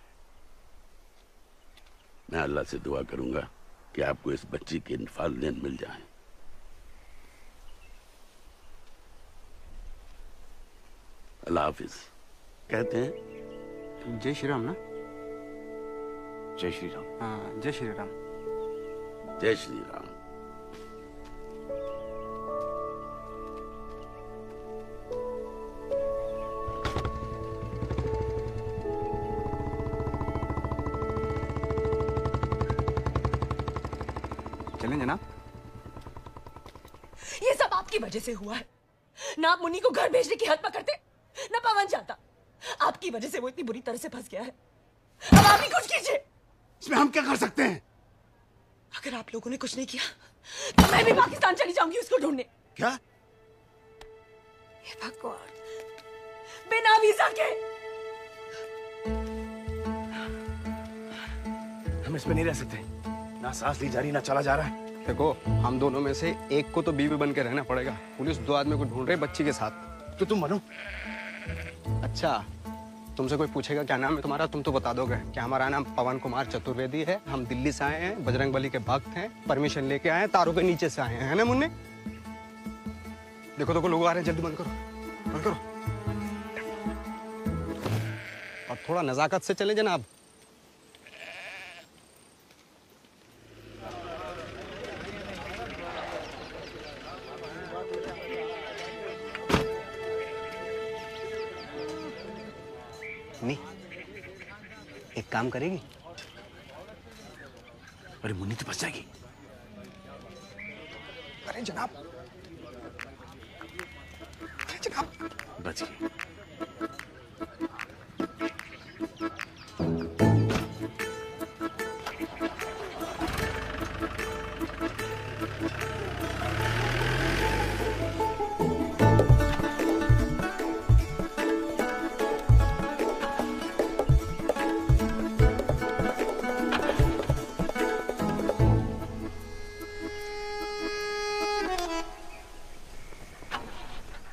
मैं अल्लाह से दुआ करूंगा कि आपको इस बच्ची के वालिदैन मिल जाएं। अल्लाह हाफिज। कहते हैं जय श्री राम ना? जय श्री राम। हाँ, जय श्री राम। जय श्री राम। चलें जनाब? आपकी वजह से हुआ है। ना आप मुन्नी को घर भेजने की हद पकड़ते, ना पवन चाहता। आपकी वजह से वो इतनी बुरी तरह से फंस गया है। अब आप ही कुछ कीजिए। इसमें हम क्या कर सकते हैं? अगर आप लोगों ने कुछ नहीं किया तो मैं भी पाकिस्तान चली जाऊंगी उसको ढूंढने। क्या? हे भगवान, बिना वीजा के। हम इसमें नहीं रह सकते। ना सांस ली जा रही, ना चला जा रहा है। देखो, हम दोनों में से एक को तो बीवी बन के रहना पड़ेगा। पुलिस 2 आदमी को ढूंढ रही बच्ची के साथ। तो तुम बनो। अच्छा, तुमसे कोई पूछेगा क्या नाम है तुम्हारा, तुम तो बता दोगे कि हमारा नाम पवन कुमार चतुर्वेदी है, हम दिल्ली से आए हैं, बजरंगबली के भक्त हैं, परमिशन लेके आए हैं, तारों के नीचे से आए हैं, है ना मुन्ने? देखो देखो लोग आ रहे हैं, जल्दी बंद करो, बंद करो। और थोड़ा नजाकत से चले जनाब। मुन्नी, एक काम करेगी? अरे मुन्नी तो बच जाएगी। अरे जनाब, अरे जनाब, बच गई।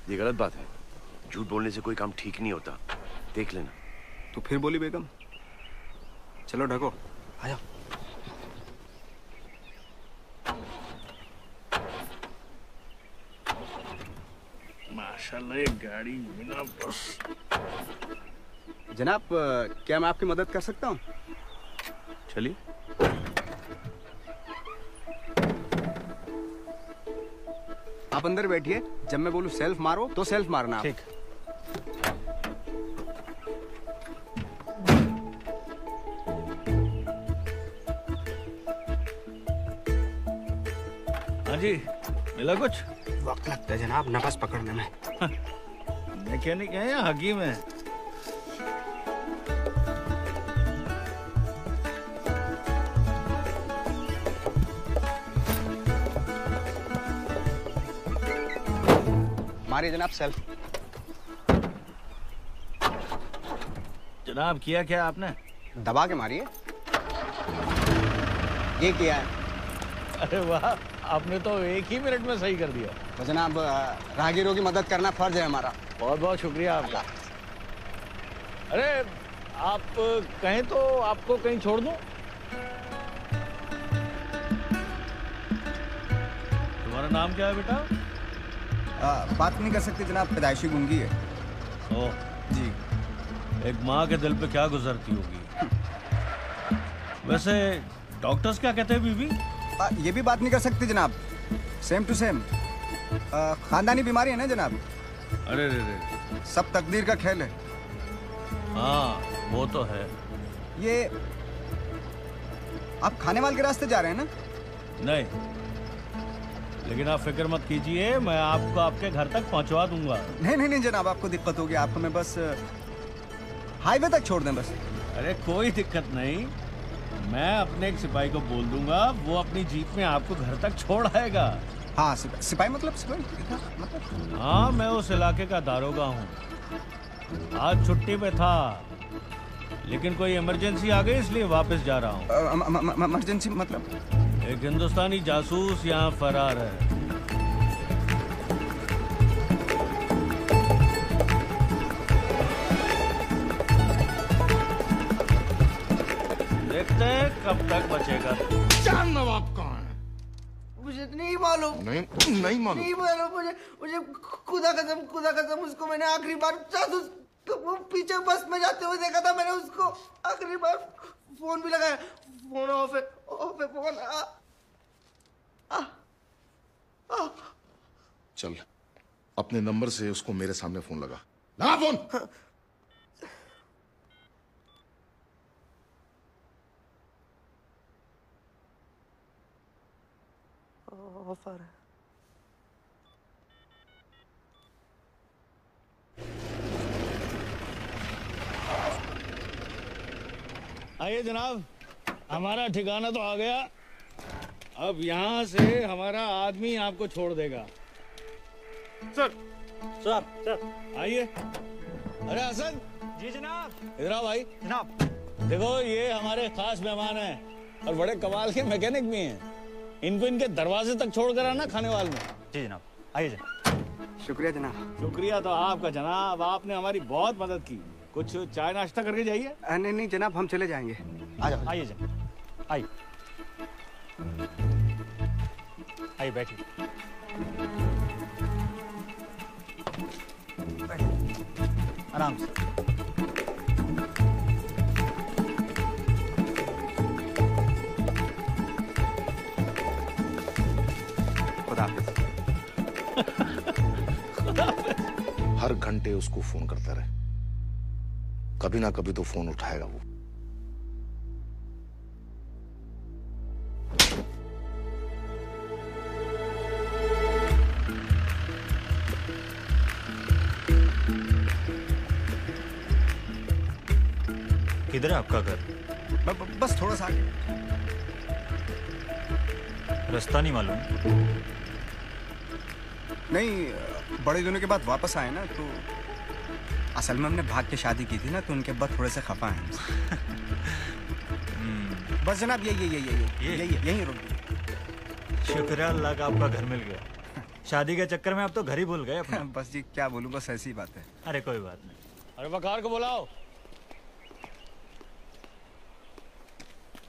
ये गलत बात है। झूठ बोलने से कोई काम ठीक नहीं होता, देख लेना। तो फिर बोली बेगम, चलो ढको, आ जाओ। माशाल्लाह, ये गाड़ी बिना बस। जनाब, क्या मैं आपकी मदद कर सकता हूँ? चलिए। आप अंदर बैठिए, जब मैं बोलूं सेल्फ मारो तो सेल्फ मारना। ठीक। हाँ जी, मिला कुछ? वक्त लगता है जनाब नफस पकड़ने में। मैकेनिक है या हकीम है? मारिए जनाब सेल्फ। जनाब, किया क्या आपने? दबा के मारिए। ये किया है। अरे वाह, आपने तो 1 ही मिनट में सही कर दिया। तो जनाब, राहगीरों की मदद करना फर्ज है हमारा। बहुत बहुत शुक्रिया आपका। अरे आप कहें तो आपको कहीं छोड़ दूं? तुम्हारा नाम क्या है बेटा? बात नहीं कर सकते जनाब, पैदाइशी गूंगी है। ओह जी। एक माँ के दिल पे क्या गुजरती होगी। वैसे डॉक्टर्स क्या कहते हैं बीबी? ये भी बात नहीं कर सकते जनाब, सेम टू सेम। खानदानी बीमारी है ना जनाब। अरे रे रे, सब तकदीर का खेल है। हाँ वो तो है। ये आप खानेवाल के रास्ते जा रहे हैं ना? नहीं, लेकिन आप फिक्र मत कीजिए, मैं आपको आपके घर तक पहुंचवा दूंगा। नहीं नहीं नहीं जनाब, आपको दिक्कत होगी। आपको मैं बस हाईवे तक छोड़ दें बस। अरे कोई दिक्कत नहीं, मैं अपने एक सिपाही को बोल दूंगा, वो अपनी जीप में आपको घर तक छोड़ आएगा। हाँ सिपाही मतलब सिपाही? हाँ, मैं उस इलाके का दारोगा हूँ। आज छुट्टी पे था, लेकिन कोई इमरजेंसी आ गई इसलिए वापस जा रहा हूँ। इमरजेंसी मतलब? एक हिंदुस्तानी जासूस यहाँ फरार है। देखते हैं कब तक बचेगा। जान नवाब कहाँ है? मुझे नहीं मालूम। नहीं मालूम? नहीं मालूम मुझे खुदा कसम उसको मैंने आखिरी बार जासूस वो पीछे बस में जाते हुए देखा था। मैंने उसको आखिरी बार फोन भी लगाया। फोन ऑफ है फोन। चल, अपने नंबर से उसको मेरे सामने फोन लगा फोन। ऑफर है। आइए जनाब, हमारा ठिकाना तो आ गया। अब यहाँ से हमारा आदमी आपको छोड़ देगा। सर आइए। अरे हसन। जी जनाब। इधर आओ भाई। जनाब। देखो ये हमारे खास मेहमान हैं और बड़े कमाल के मैकेनिक भी हैं। इनको इनके दरवाजे तक छोड़ कर आना खाने वाले में। जी जनाब, आइए जनाब। शुक्रिया जनाब। शुक्रिया तो आपका जनाब, आपने हमारी बहुत मदद की। कुछ चाय नाश्ता करके जाइए। नहीं नहीं जनाब, हम चले जाएंगे। आ जाओ। आइए जनाब, आइए आइए बैठिए। आराम से। हर घंटे उसको फोन करता रहे, कभी ना कभी तो फोन उठाएगा वो। किधर है आपका घर? बस थोड़ा सा आगे। रास्ता नहीं मालूम? नहीं, बड़े दिनों के बाद वापस आए ना, तो असल में हमने भाग के शादी की थी ना, तो उनके बाद थोड़े से खफा हैं। बस जनाब यही रुक गए। शुक्र है अल्लाह का आपका घर मिल गया। शादी के चक्कर में आप तो घर ही भूल गए अपना। बस जी क्या बोलूं, बस ऐसी बात है। अरे कोई बात नहीं। अरे वकार को बुलाओ।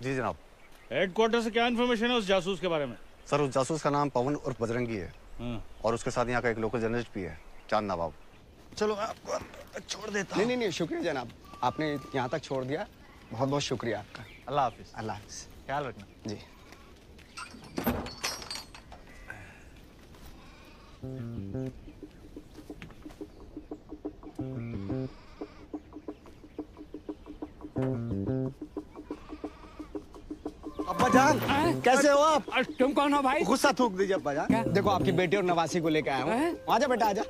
जी जनाब। हेडक्वार्टर से क्या इन्फॉर्मेशन है उस जासूस के बारे में? सर उस जासूस का नाम पवन और बजरंगी है और उसके साथ यहाँ का एक लोकल जर्नलिस्ट भी है, चांद नवाब। चलो मैं आपको छोड़ देता हूँ। नहीं, शुक्रिया जनाब, आपने यहाँ तक छोड़ दिया, बहुत बहुत शुक्रिया आपका। अल्लाह हाफिज। अल्लाह हाफिज। ख्याल रखना। जी। अब्बा जान, कैसे हो आप? तुम कौन हो भाई? गुस्सा थूक दीजिए अब्बा जान। देखो आपकी बेटी और नवासी को लेकर आया हूँ। आजा बेटा आजा।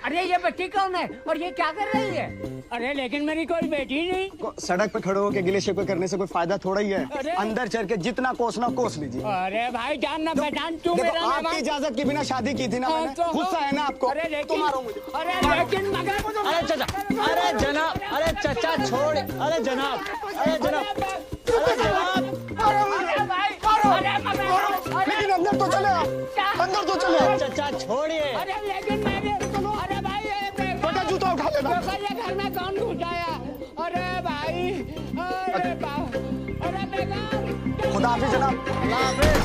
अरे ये बच्ची कौन है और ये क्या कर रही है? अरे लेकिन मेरी कोई बेटी नहीं। सड़क पे खड़े होकर गिले शिकवे करने से कोई फायदा थोड़ा ही है। अंदर चल के जितना कोसना कोस लीजिए। अरे भाई जान ना पहचान, तू मेरा आपकी इजाजत के बिना शादी की थी ना मैंने। गुस्सा है ना आपको? अरे लेकिन मारो मुझे। अरे लेकिन मगर अरे चाचा, अरे जनाब, अरे चाचा छोड़। अरे जनाब, अरे जनाब, अरे जनाब, अरे भाई, अरे मगर, लेकिन अंदर तो चले आप, अंदर तो चले आप। चाचा छोड़िए। अरे लेकिन मैंने, अरे भाई बेटा जूता उठा लेना। ये घर में कौन घुसाया? अरे भाई, अरे अरे बेटा। खुदा हाफिज जनाब। अल्लाह हाफिज।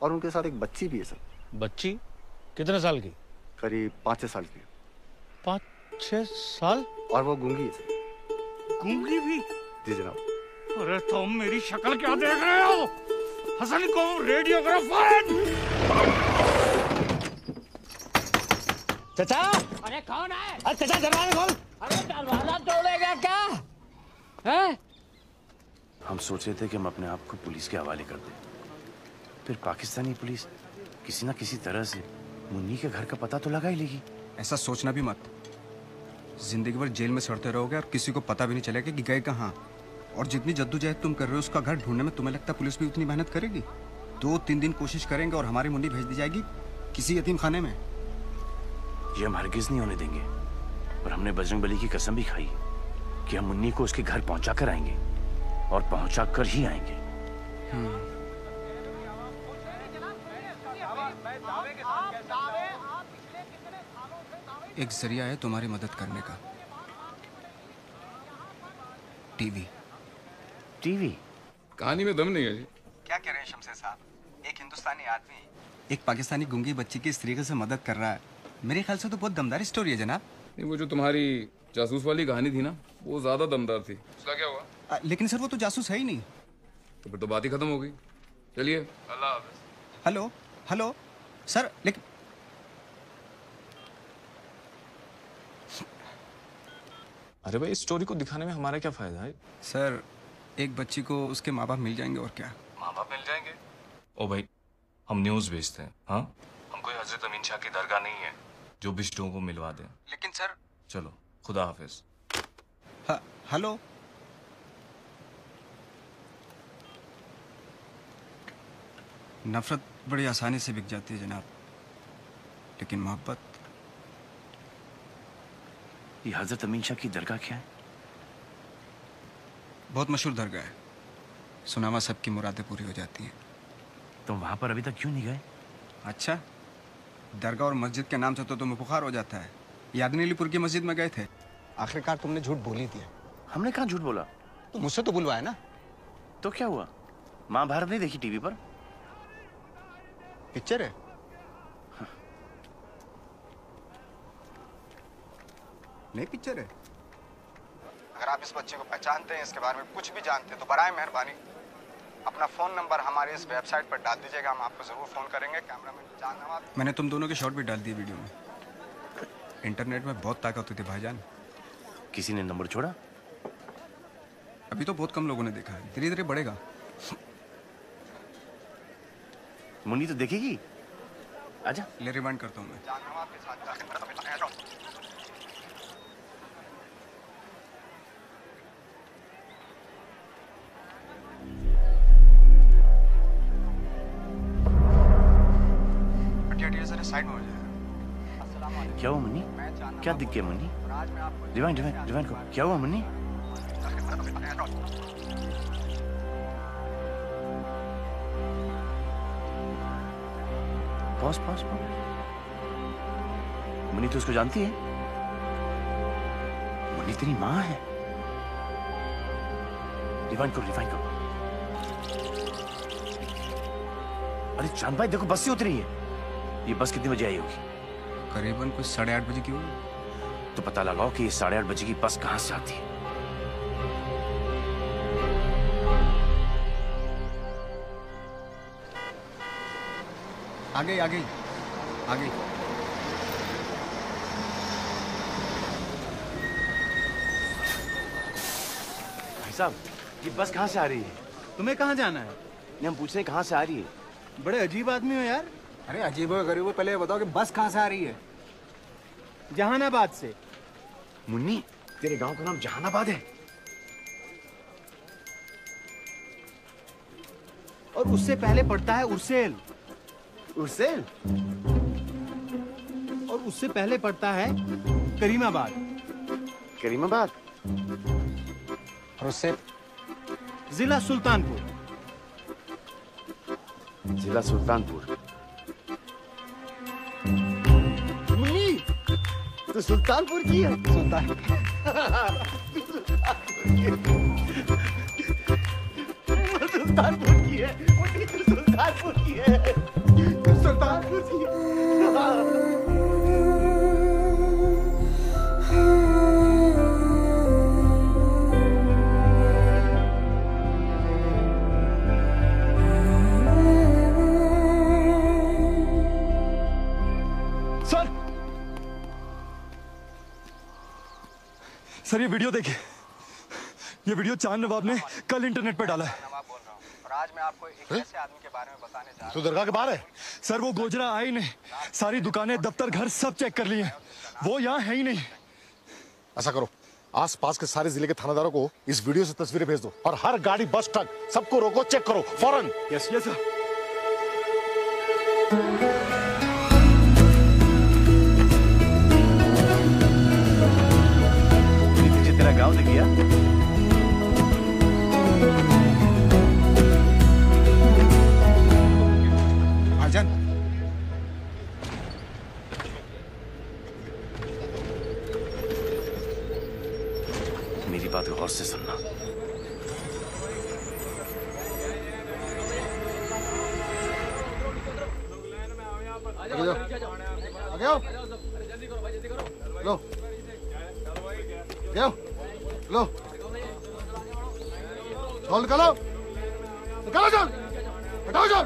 और उनके साथ एक बच्ची भी है सर। बच्ची कितने साल की? करीब 5-6 साल की। 5-6 साल? और वो गूंगी है सर। गूंगी भी? जी जनाब। अरे तुम मेरी शक्ल क्या देख रहे हो? हसन को रेडियो करो फौरन। चाचा। अरे कौन है? अरे चाचा दरवाजा खोल। अरे दरवाजा तोड़ेगा क्या? हैं? हम सोच रहे थे कि हम अपने आप को पुलिस के हवाले कर दें, फिर पाकिस्तानी पुलिस किसी ना किसी तरह से मुन्नी के घर का पता तो लगा ही लेगी। ऐसा सोचना भी मत। जिंदगी भर जेल में सड़ते रहोगे और किसी को पता भी नहीं चलेगा कि गए कहाँ। और जितनी जद्दोजहद तुम कर रहे हो उसका घर ढूंढने में तुम्हें लगता है पुलिस भी उतनी मेहनत करेगी? 2-3 दिन कोशिश करेंगे और हमारी मुन्नी भेज दी जाएगी किसी यतीम खाने में। ये हम हरगिज नहीं होने देंगे। और हमने बजरंगबली की कसम भी खाई कि हम मुन्नी को उसके घर पहुंचा कर आएंगे और पहुंचा कर ही आएंगे। एक जरिया है तुम्हारी मदद करने का। टीवी। टीवी? कहानी में दम नहीं है जी। क्या कह रहे हैं शमशेर साहब? एक हिंदुस्तानी आदमी एक पाकिस्तानी गूंगी बच्ची की इस तरीके से मदद कर रहा है, मेरे ख्याल से तो बहुत दमदार स्टोरी है जनाब। नहीं, वो जो तुम्हारी जासूस वाली कहानी थी ना, वो ज्यादा दमदार थी। उसका क्या हुआ? लेकिन सर वो तो जासूस है ही नहीं। तो फिर तो बात ही खत्म हो गई। चलिए अल्लाह हाफिज। हेलो हेलो सर, लेकिन अरे भाई इस स्टोरी को दिखाने में हमारा क्या फायदा है? सर एक बच्ची को उसके माँ बाप मिल जाएंगे और क्या। माँ बाप मिल जाएंगे? ओ भाई हम न्यूज़ भेजते हैं। हाँ, हम कोई हजरत अमीन शाह की दरगाह नहीं है जो बिश्तों को मिलवा दें। लेकिन सर चलो, खुदा हाफिज। हेलो। नफरत बड़ी आसानी से बिक जाती है जनाब, लेकिन मोहब्बत। ये हजरत अमीन शाह की दरगाह क्या है? बहुत मशहूर दरगाह है, सुनामा सबकी मुरादें पूरी हो जाती हैं। तुम वहां पर अभी तक क्यों नहीं गए? अच्छा, दरगाह और मस्जिद के नाम से तो तुम्हें बुखार हो जाता है। यादनी अलीपुर की मस्जिद में गए थे। आखिरकार तुमने झूठ बोल ही दिया। हमने कहाँ झूठ बोला? तो मुझसे तो बुलवाया ना। तो क्या हुआ? महाभारत नहीं देखी टीवी पर? पिक्चर है। नहीं पिक्चर है। अगर आप इस बच्चे को पहचानते हैं, इसके बारे में कुछ भी जानते हैं, तो बराए मेहरबानी अपना फोन नंबर हमारे इस वेबसाइट पर डाल दीजिएगा। हम आपको जरूर फोन करेंगे। कैमरामैन जान नवाज। मैंने तुम दोनों के शॉट भी डाल दिए वीडियो में। इंटरनेट में बहुत ताकत होती थी भाईजान। किसी ने नंबर छोड़ा? अभी तो बहुत कम लोगों ने देखा है, धीरे धीरे बढ़ेगा। मुन्नी तो देखेगी। आजा। ले रिमाइंड करता हूँ मैं। साइड में हो जाएगा। क्या हुआ मुन्नी? क्या दिख गया मुन्नी? रिवाइंड रिवाइंड रिवाइंड को। क्या हुआ Munni? Pause pause pause. Munni तो उसको जानती है? मुन्नी तेरी माँ है। रिवाइंड करो रिवाइंड करो। अरे चांद भाई देखो बस से उतरी है। ये बस कितने बजे आई होगी? करीबन कुछ 8:30 बजे की होगी। तो पता लगाओ कि ये 8:30 बजे की बस कहां से आती है। आ गई आ गई आ गई। भाई साहब ये बस कहां से आ रही है? तुम्हें कहां जाना है? हम पूछ रहे हैं कहां से आ रही है। बड़े अजीब आदमी हो यार। अरे अजीब हो गरीब हो, पहले बताओ कि बस कहां से आ रही है? जहानाबाद से। मुन्नी तेरे गांव का नाम जहानाबाद है? और उससे पहले पड़ता है उर्सेल। उर्सेल? और उससे पहले पड़ता है करीमाबाद। करीमाबाद? और उससे जिला सुल्तानपुर। जिला सुल्तानपुर। तो सुल्तानपुर की है? सुल्तानपुर की है। सुल्तानपुर की है। सुल्तानपुर की है। सर ये वीडियो देखिए। ये वीडियो चांद नवाब ने कल इंटरनेट पर डाला है। और आज मैं आपको एक ऐसे आदमी के बारे में बताने जा रहा हूं। तो दरगाह के बाहर है? सर वो गोजरा आई नहीं। सारी दुकानें, दफ्तर, घर सब चेक कर लिए हैं। वो यहाँ है ही नहीं। ऐसा करो, आसपास के सारे जिले के थानादारों को इस वीडियो से तस्वीरें भेज दो और हर गाड़ी, बस, ट्रक सबको रोको, चेक करो फौरन। Yes yes sir. तेरा गांव दिख गया? भाईजान मेरी बात गौर से सुनना। आगे आओ। लो गया लो चल निकालो निकालो चल हटाओ चल।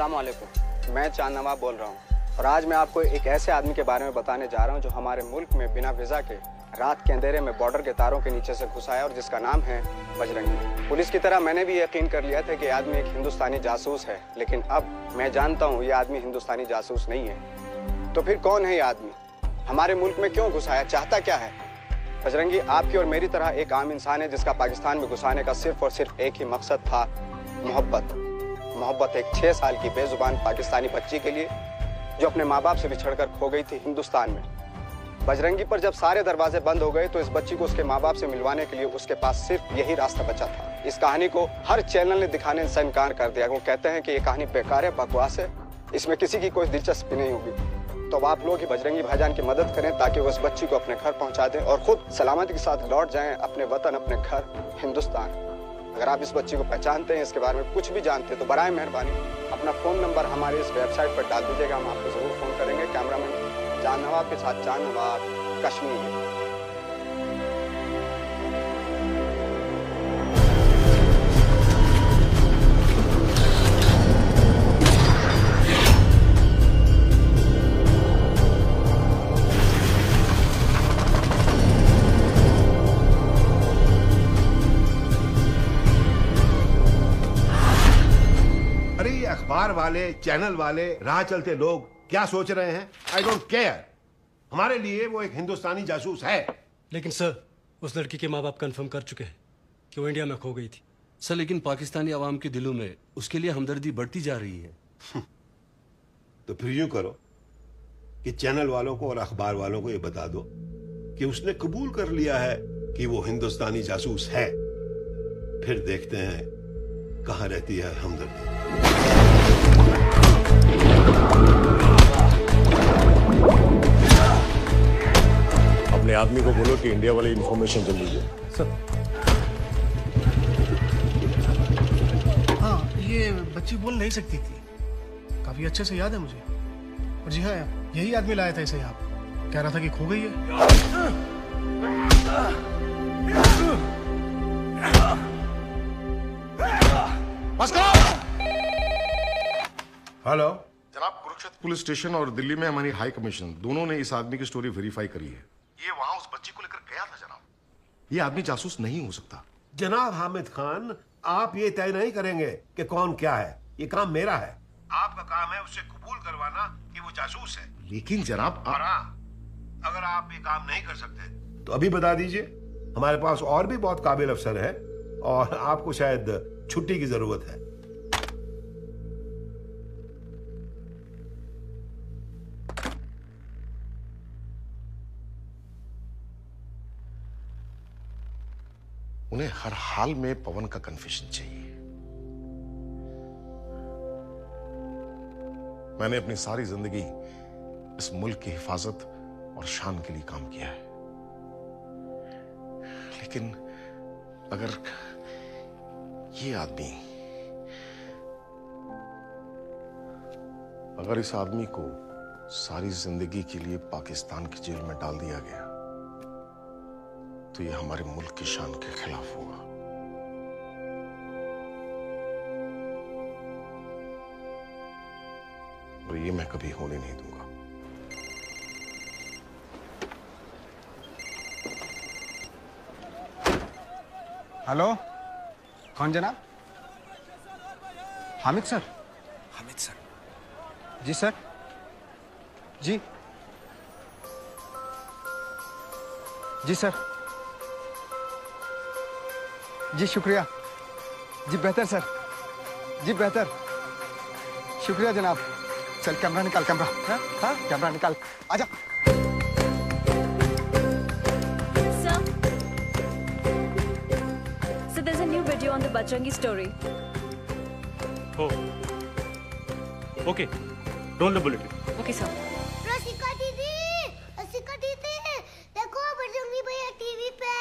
अस्सलाम वालेकुम। मैं चांद नवाब बोल रहा हूँ और आज मैं आपको एक ऐसे आदमी के बारे में बताने जा रहा हूँ जो हमारे मुल्क में बिना वीज़ा के रात के अंधेरे में बॉर्डर के तारों के नीचे से घुस आया और जिसका नाम है बजरंगी। पुलिस की तरह मैंने भी यकीन कर लिया था कि आदमी एक हिंदुस्तानी जासूस है, लेकिन अब मैं जानता हूँ ये आदमी हिंदुस्तानी जासूस नहीं है। तो फिर कौन है ये आदमी? हमारे मुल्क में क्यों घुस आया? चाहता क्या है? बजरंगी आपकी और मेरी तरह एक आम इंसान है जिसका पाकिस्तान में घुसाने का सिर्फ और सिर्फ एक ही मकसद था, मोहब्बत एक 6 साल की बेजुबान पाकिस्तानी बच्ची के लिए जो अपने माँ बाप से बिछड़कर खो गई थी हिंदुस्तान में। बजरंगी पर जब सारे दरवाजे बंद हो गए तो इस बच्ची को उसके माँ बाप से मिलवाने के लिए उसके पास सिर्फ यही रास्ता बचा था। इस कहानी को हर चैनल ने दिखाने से इनकार कर दिया। वो कहते हैं कि ये कहानी बेकार है, बकवास है, इसमें किसी की कोई दिलचस्पी नहीं होगी। तो अब आप लोग ही बजरंगी भाईजान की मदद करें ताकि वो उस बच्ची को अपने घर पहुंचा दें और खुद सलामती के साथ लौट जाएं अपने वतन, अपने घर हिंदुस्तान। अगर आप इस बच्ची को पहचानते हैं, इसके बारे में कुछ भी जानते हैं, तो बराए मेहरबानी अपना फ़ोन नंबर हमारे इस वेबसाइट पर डाल दीजिएगा, हम आपको ज़रूर फ़ोन करेंगे। कैमरामैन चांद नवाब के साथ चांद नवाब, कश्मीर। अखबार वाले, चैनल वाले, राह चलते लोग क्या सोच रहे हैं? I don't care. हमारे लिए वो एक हिंदुस्तानी जासूस है। लेकिन सर, उस लड़की के माँ बाप कंफर्म कर चुके हैं कि वो इंडिया में खो गई थी। सर, लेकिन पाकिस्तानी आवाम के दिलों में उसके लिए हमदर्दी बढ़ती जा रही है। तो फिर यूं करो कि चैनल वालों को और अखबार वालों को ये बता दो कि उसने कबूल कर लिया है कि वो हिंदुस्तानी जासूस है। फिर देखते हैं कहां रहती है हमदर्दी। अपने आदमी को बोलो कि इंडिया वाली इंफॉर्मेशन जल्दी दे। सर। हाँ, ये बच्ची बोल नहीं सकती थी, काफी अच्छे से याद है मुझे। और जी हाँ, यही आदमी लाया था इसे यहाँ। कह रहा था कि खो गई है। हेलो जनाब, कुरुक्षेत्र पुलिस स्टेशन और दिल्ली में हमारी हाई कमीशन दोनों ने इस आदमी की स्टोरी वेरीफाई करी है। ये वहां उस बच्ची को लेकर गया था जनाब। ये आदमी जासूस नहीं हो सकता। जनाब हामिद खान, आप ये तय नहीं करेंगे कि कौन क्या है। ये काम मेरा है। आपका काम है उससे कबूल करवाना कि वो जासूस है। लेकिन जनाब अगर आप ये काम नहीं कर सकते तो अभी बता दीजिए। हमारे पास और भी बहुत काबिल अफसर है और आपको शायद छुट्टी की जरूरत है। उन्हें हर हाल में पवन का कन्फेशन चाहिए। मैंने अपनी सारी जिंदगी इस मुल्क की हिफाजत और शान के लिए काम किया है, लेकिन अगर इस आदमी को सारी जिंदगी के लिए पाकिस्तान की जेल में डाल दिया गया तो ये हमारे मुल्क की शान के खिलाफ होगा। और ये मैं कभी होने नहीं दूंगा। हेलो, कौन जनाब? हामिद सर। हामिद सर। जी सर। जी जी सर। जी शुक्रिया। जी बेहतर सर। जी बेहतर। शुक्रिया जनाब। चल कैमरा निकाल, कैमरा। हाँ कैमरा निकाल, आजा। So there's a new video on the Bajrangi story. Oh. Okay. Roll the bulletin. Okay, sir. रसिका दीदी, देखो बजरंगी भैया टीवी पे।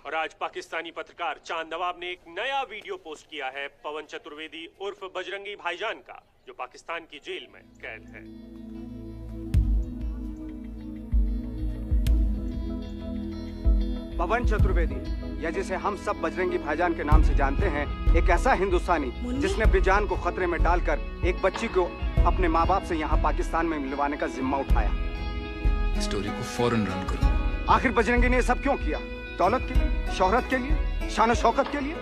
और आज पाकिस्तानी पत्रकार चांद नवाब ने एक नया वीडियो पोस्ट किया है पवन चतुर्वेदी उर्फ बजरंगी भाईजान का, जो पाकिस्तान की जेल में कैद है। पवन चतुर्वेदी, या जिसे हम सब बजरंगी भाईजान के नाम से जानते हैं, एक ऐसा हिंदुस्तानी जिसने अपनी जान को खतरे में डालकर एक बच्ची को अपने माँ बाप से यहाँ पाकिस्तान में मिलवाने का जिम्मा उठाया। स्टोरी को फौरन रन करो। आखिर बजरंगी ने ये सब क्यों किया? दौलत के लिए, शोहरत के लिए, शान शौकत के लिए?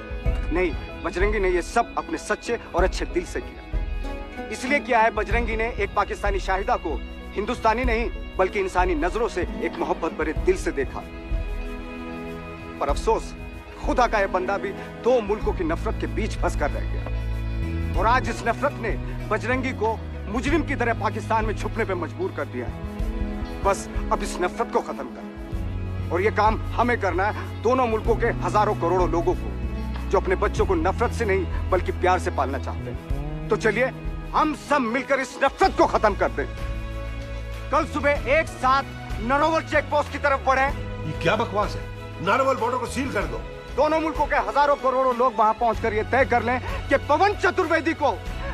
नहीं, बजरंगी ने ये सब अपने सच्चे और अच्छे दिल से किया। इसलिए किया है बजरंगी ने एक पाकिस्तानी शाहिदा को हिंदुस्तानी नहीं बल्कि इंसानी नजरों से एक मोहब्बत भरे दिल से देखा। पर अफसोस, खुदा का यह बंदा भी दो मुल्कों की नफरत के बीच फंस कर रह गया। और आज इस नफरत ने बजरंगी को मुजरिम की तरह पाकिस्तान में छुपने पे मजबूर कर दिया है। बस अब इस नफरत को खत्म कर, और ये काम हमें करना है, दोनों मुल्कों के हजारों करोड़ों लोगों को जो अपने बच्चों को नफरत से नहीं बल्कि प्यार से पालना चाहते हैं। तो चलिए हम सब मिलकर इस नफरत को खत्म कर दें। कल सुबह एक साथ नारोवल चेक पोस्ट की तरफ बढ़े। ये क्या बकवास है? नारोवल बॉर्डर को सील कर दो। दोनों मुल्कों के हजारों करोड़ों लोग वहां पहुंचकर ये तय कर लें कि पवन चतुर्वेदी को,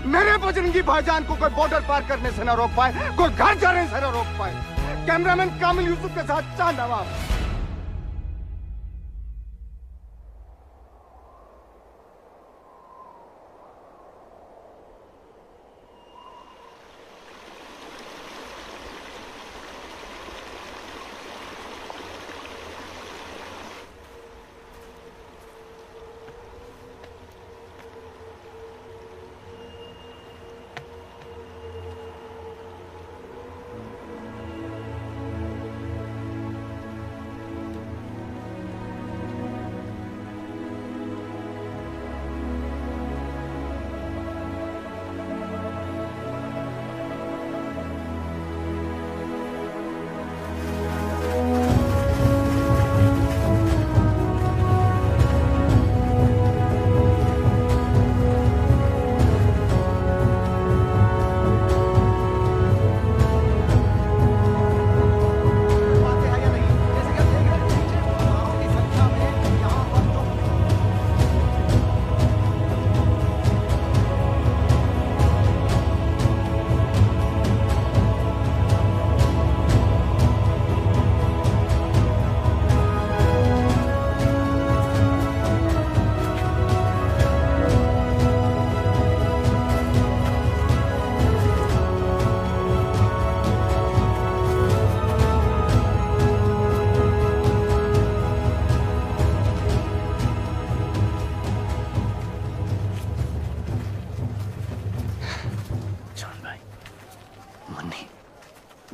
मेरे बजरंगी भाईजान को कोई बॉर्डर पार करने से न रोक पाए, कोई घर जाने से न रोक पाए। कैमरामैन कामिल यूसुफ के साथ चांद नवाब।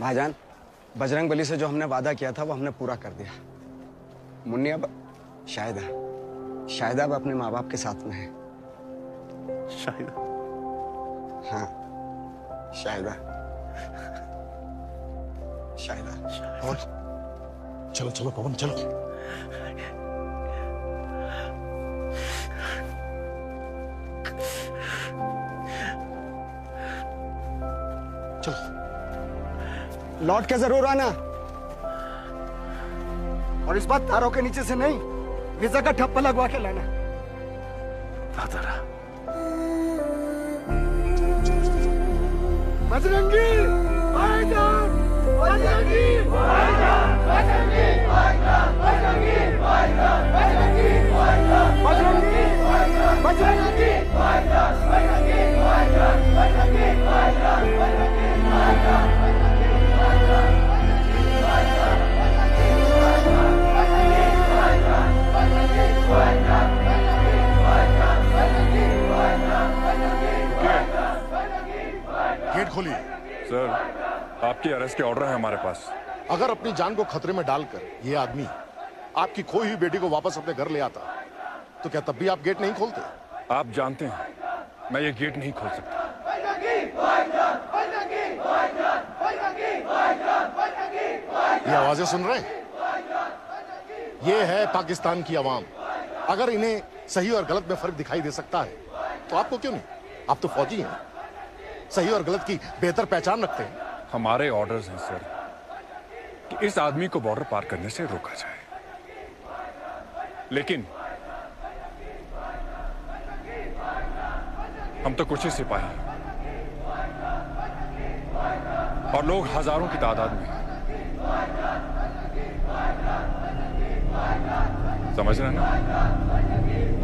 भाईजान, बजरंगबली से जो हमने वादा किया था वो हमने पूरा कर दिया। मुन्नी अब शाहिदा अब अपने माँ बाप के साथ में है। शाहिदा? हाँ, शाहिदा। पवन, चलो चलो पवन चलो। चलो, लौट के जरूर आना, और इस बार तारों के नीचे से नहीं, वीजा का ठप्पा लगवा के लाना। बजरंगी भाईजान, बजरंगी भाईजान, बजरंगी भाईजान, बजरंगी भाईजान, बजरंगी भाईजान, बजरंगी भाईजान, बजरंगी भाईजान, बजरंगी भाईजान, बजरंगी भाईजान, बजरंगी भाईजान। गेट खोलिए। सर, आपकी अरेस्ट के ऑर्डर है हमारे पास। अगर अपनी जान को खतरे में डालकर ये आदमी आपकी खोई हुई बेटी को वापस अपने घर ले आता, तो क्या तब भी आप गेट नहीं खोलते? आप जानते हैं मैं ये गेट नहीं खोल सकता। ये आवाजें सुन रहे हैं? ये है पाकिस्तान की आवाम। अगर इन्हें सही और गलत में फर्क दिखाई दे सकता है तो आपको क्यों नहीं? आप तो फौजी हैं, सही और गलत की बेहतर पहचान रखते हैं। हमारे ऑर्डर्स हैं सर कि इस आदमी को बॉर्डर पार करने से रोका जाए, लेकिन हम तो कुछ ही सिपाही हैं और लोग हजारों की तादाद में। समझ रहे हैं ना?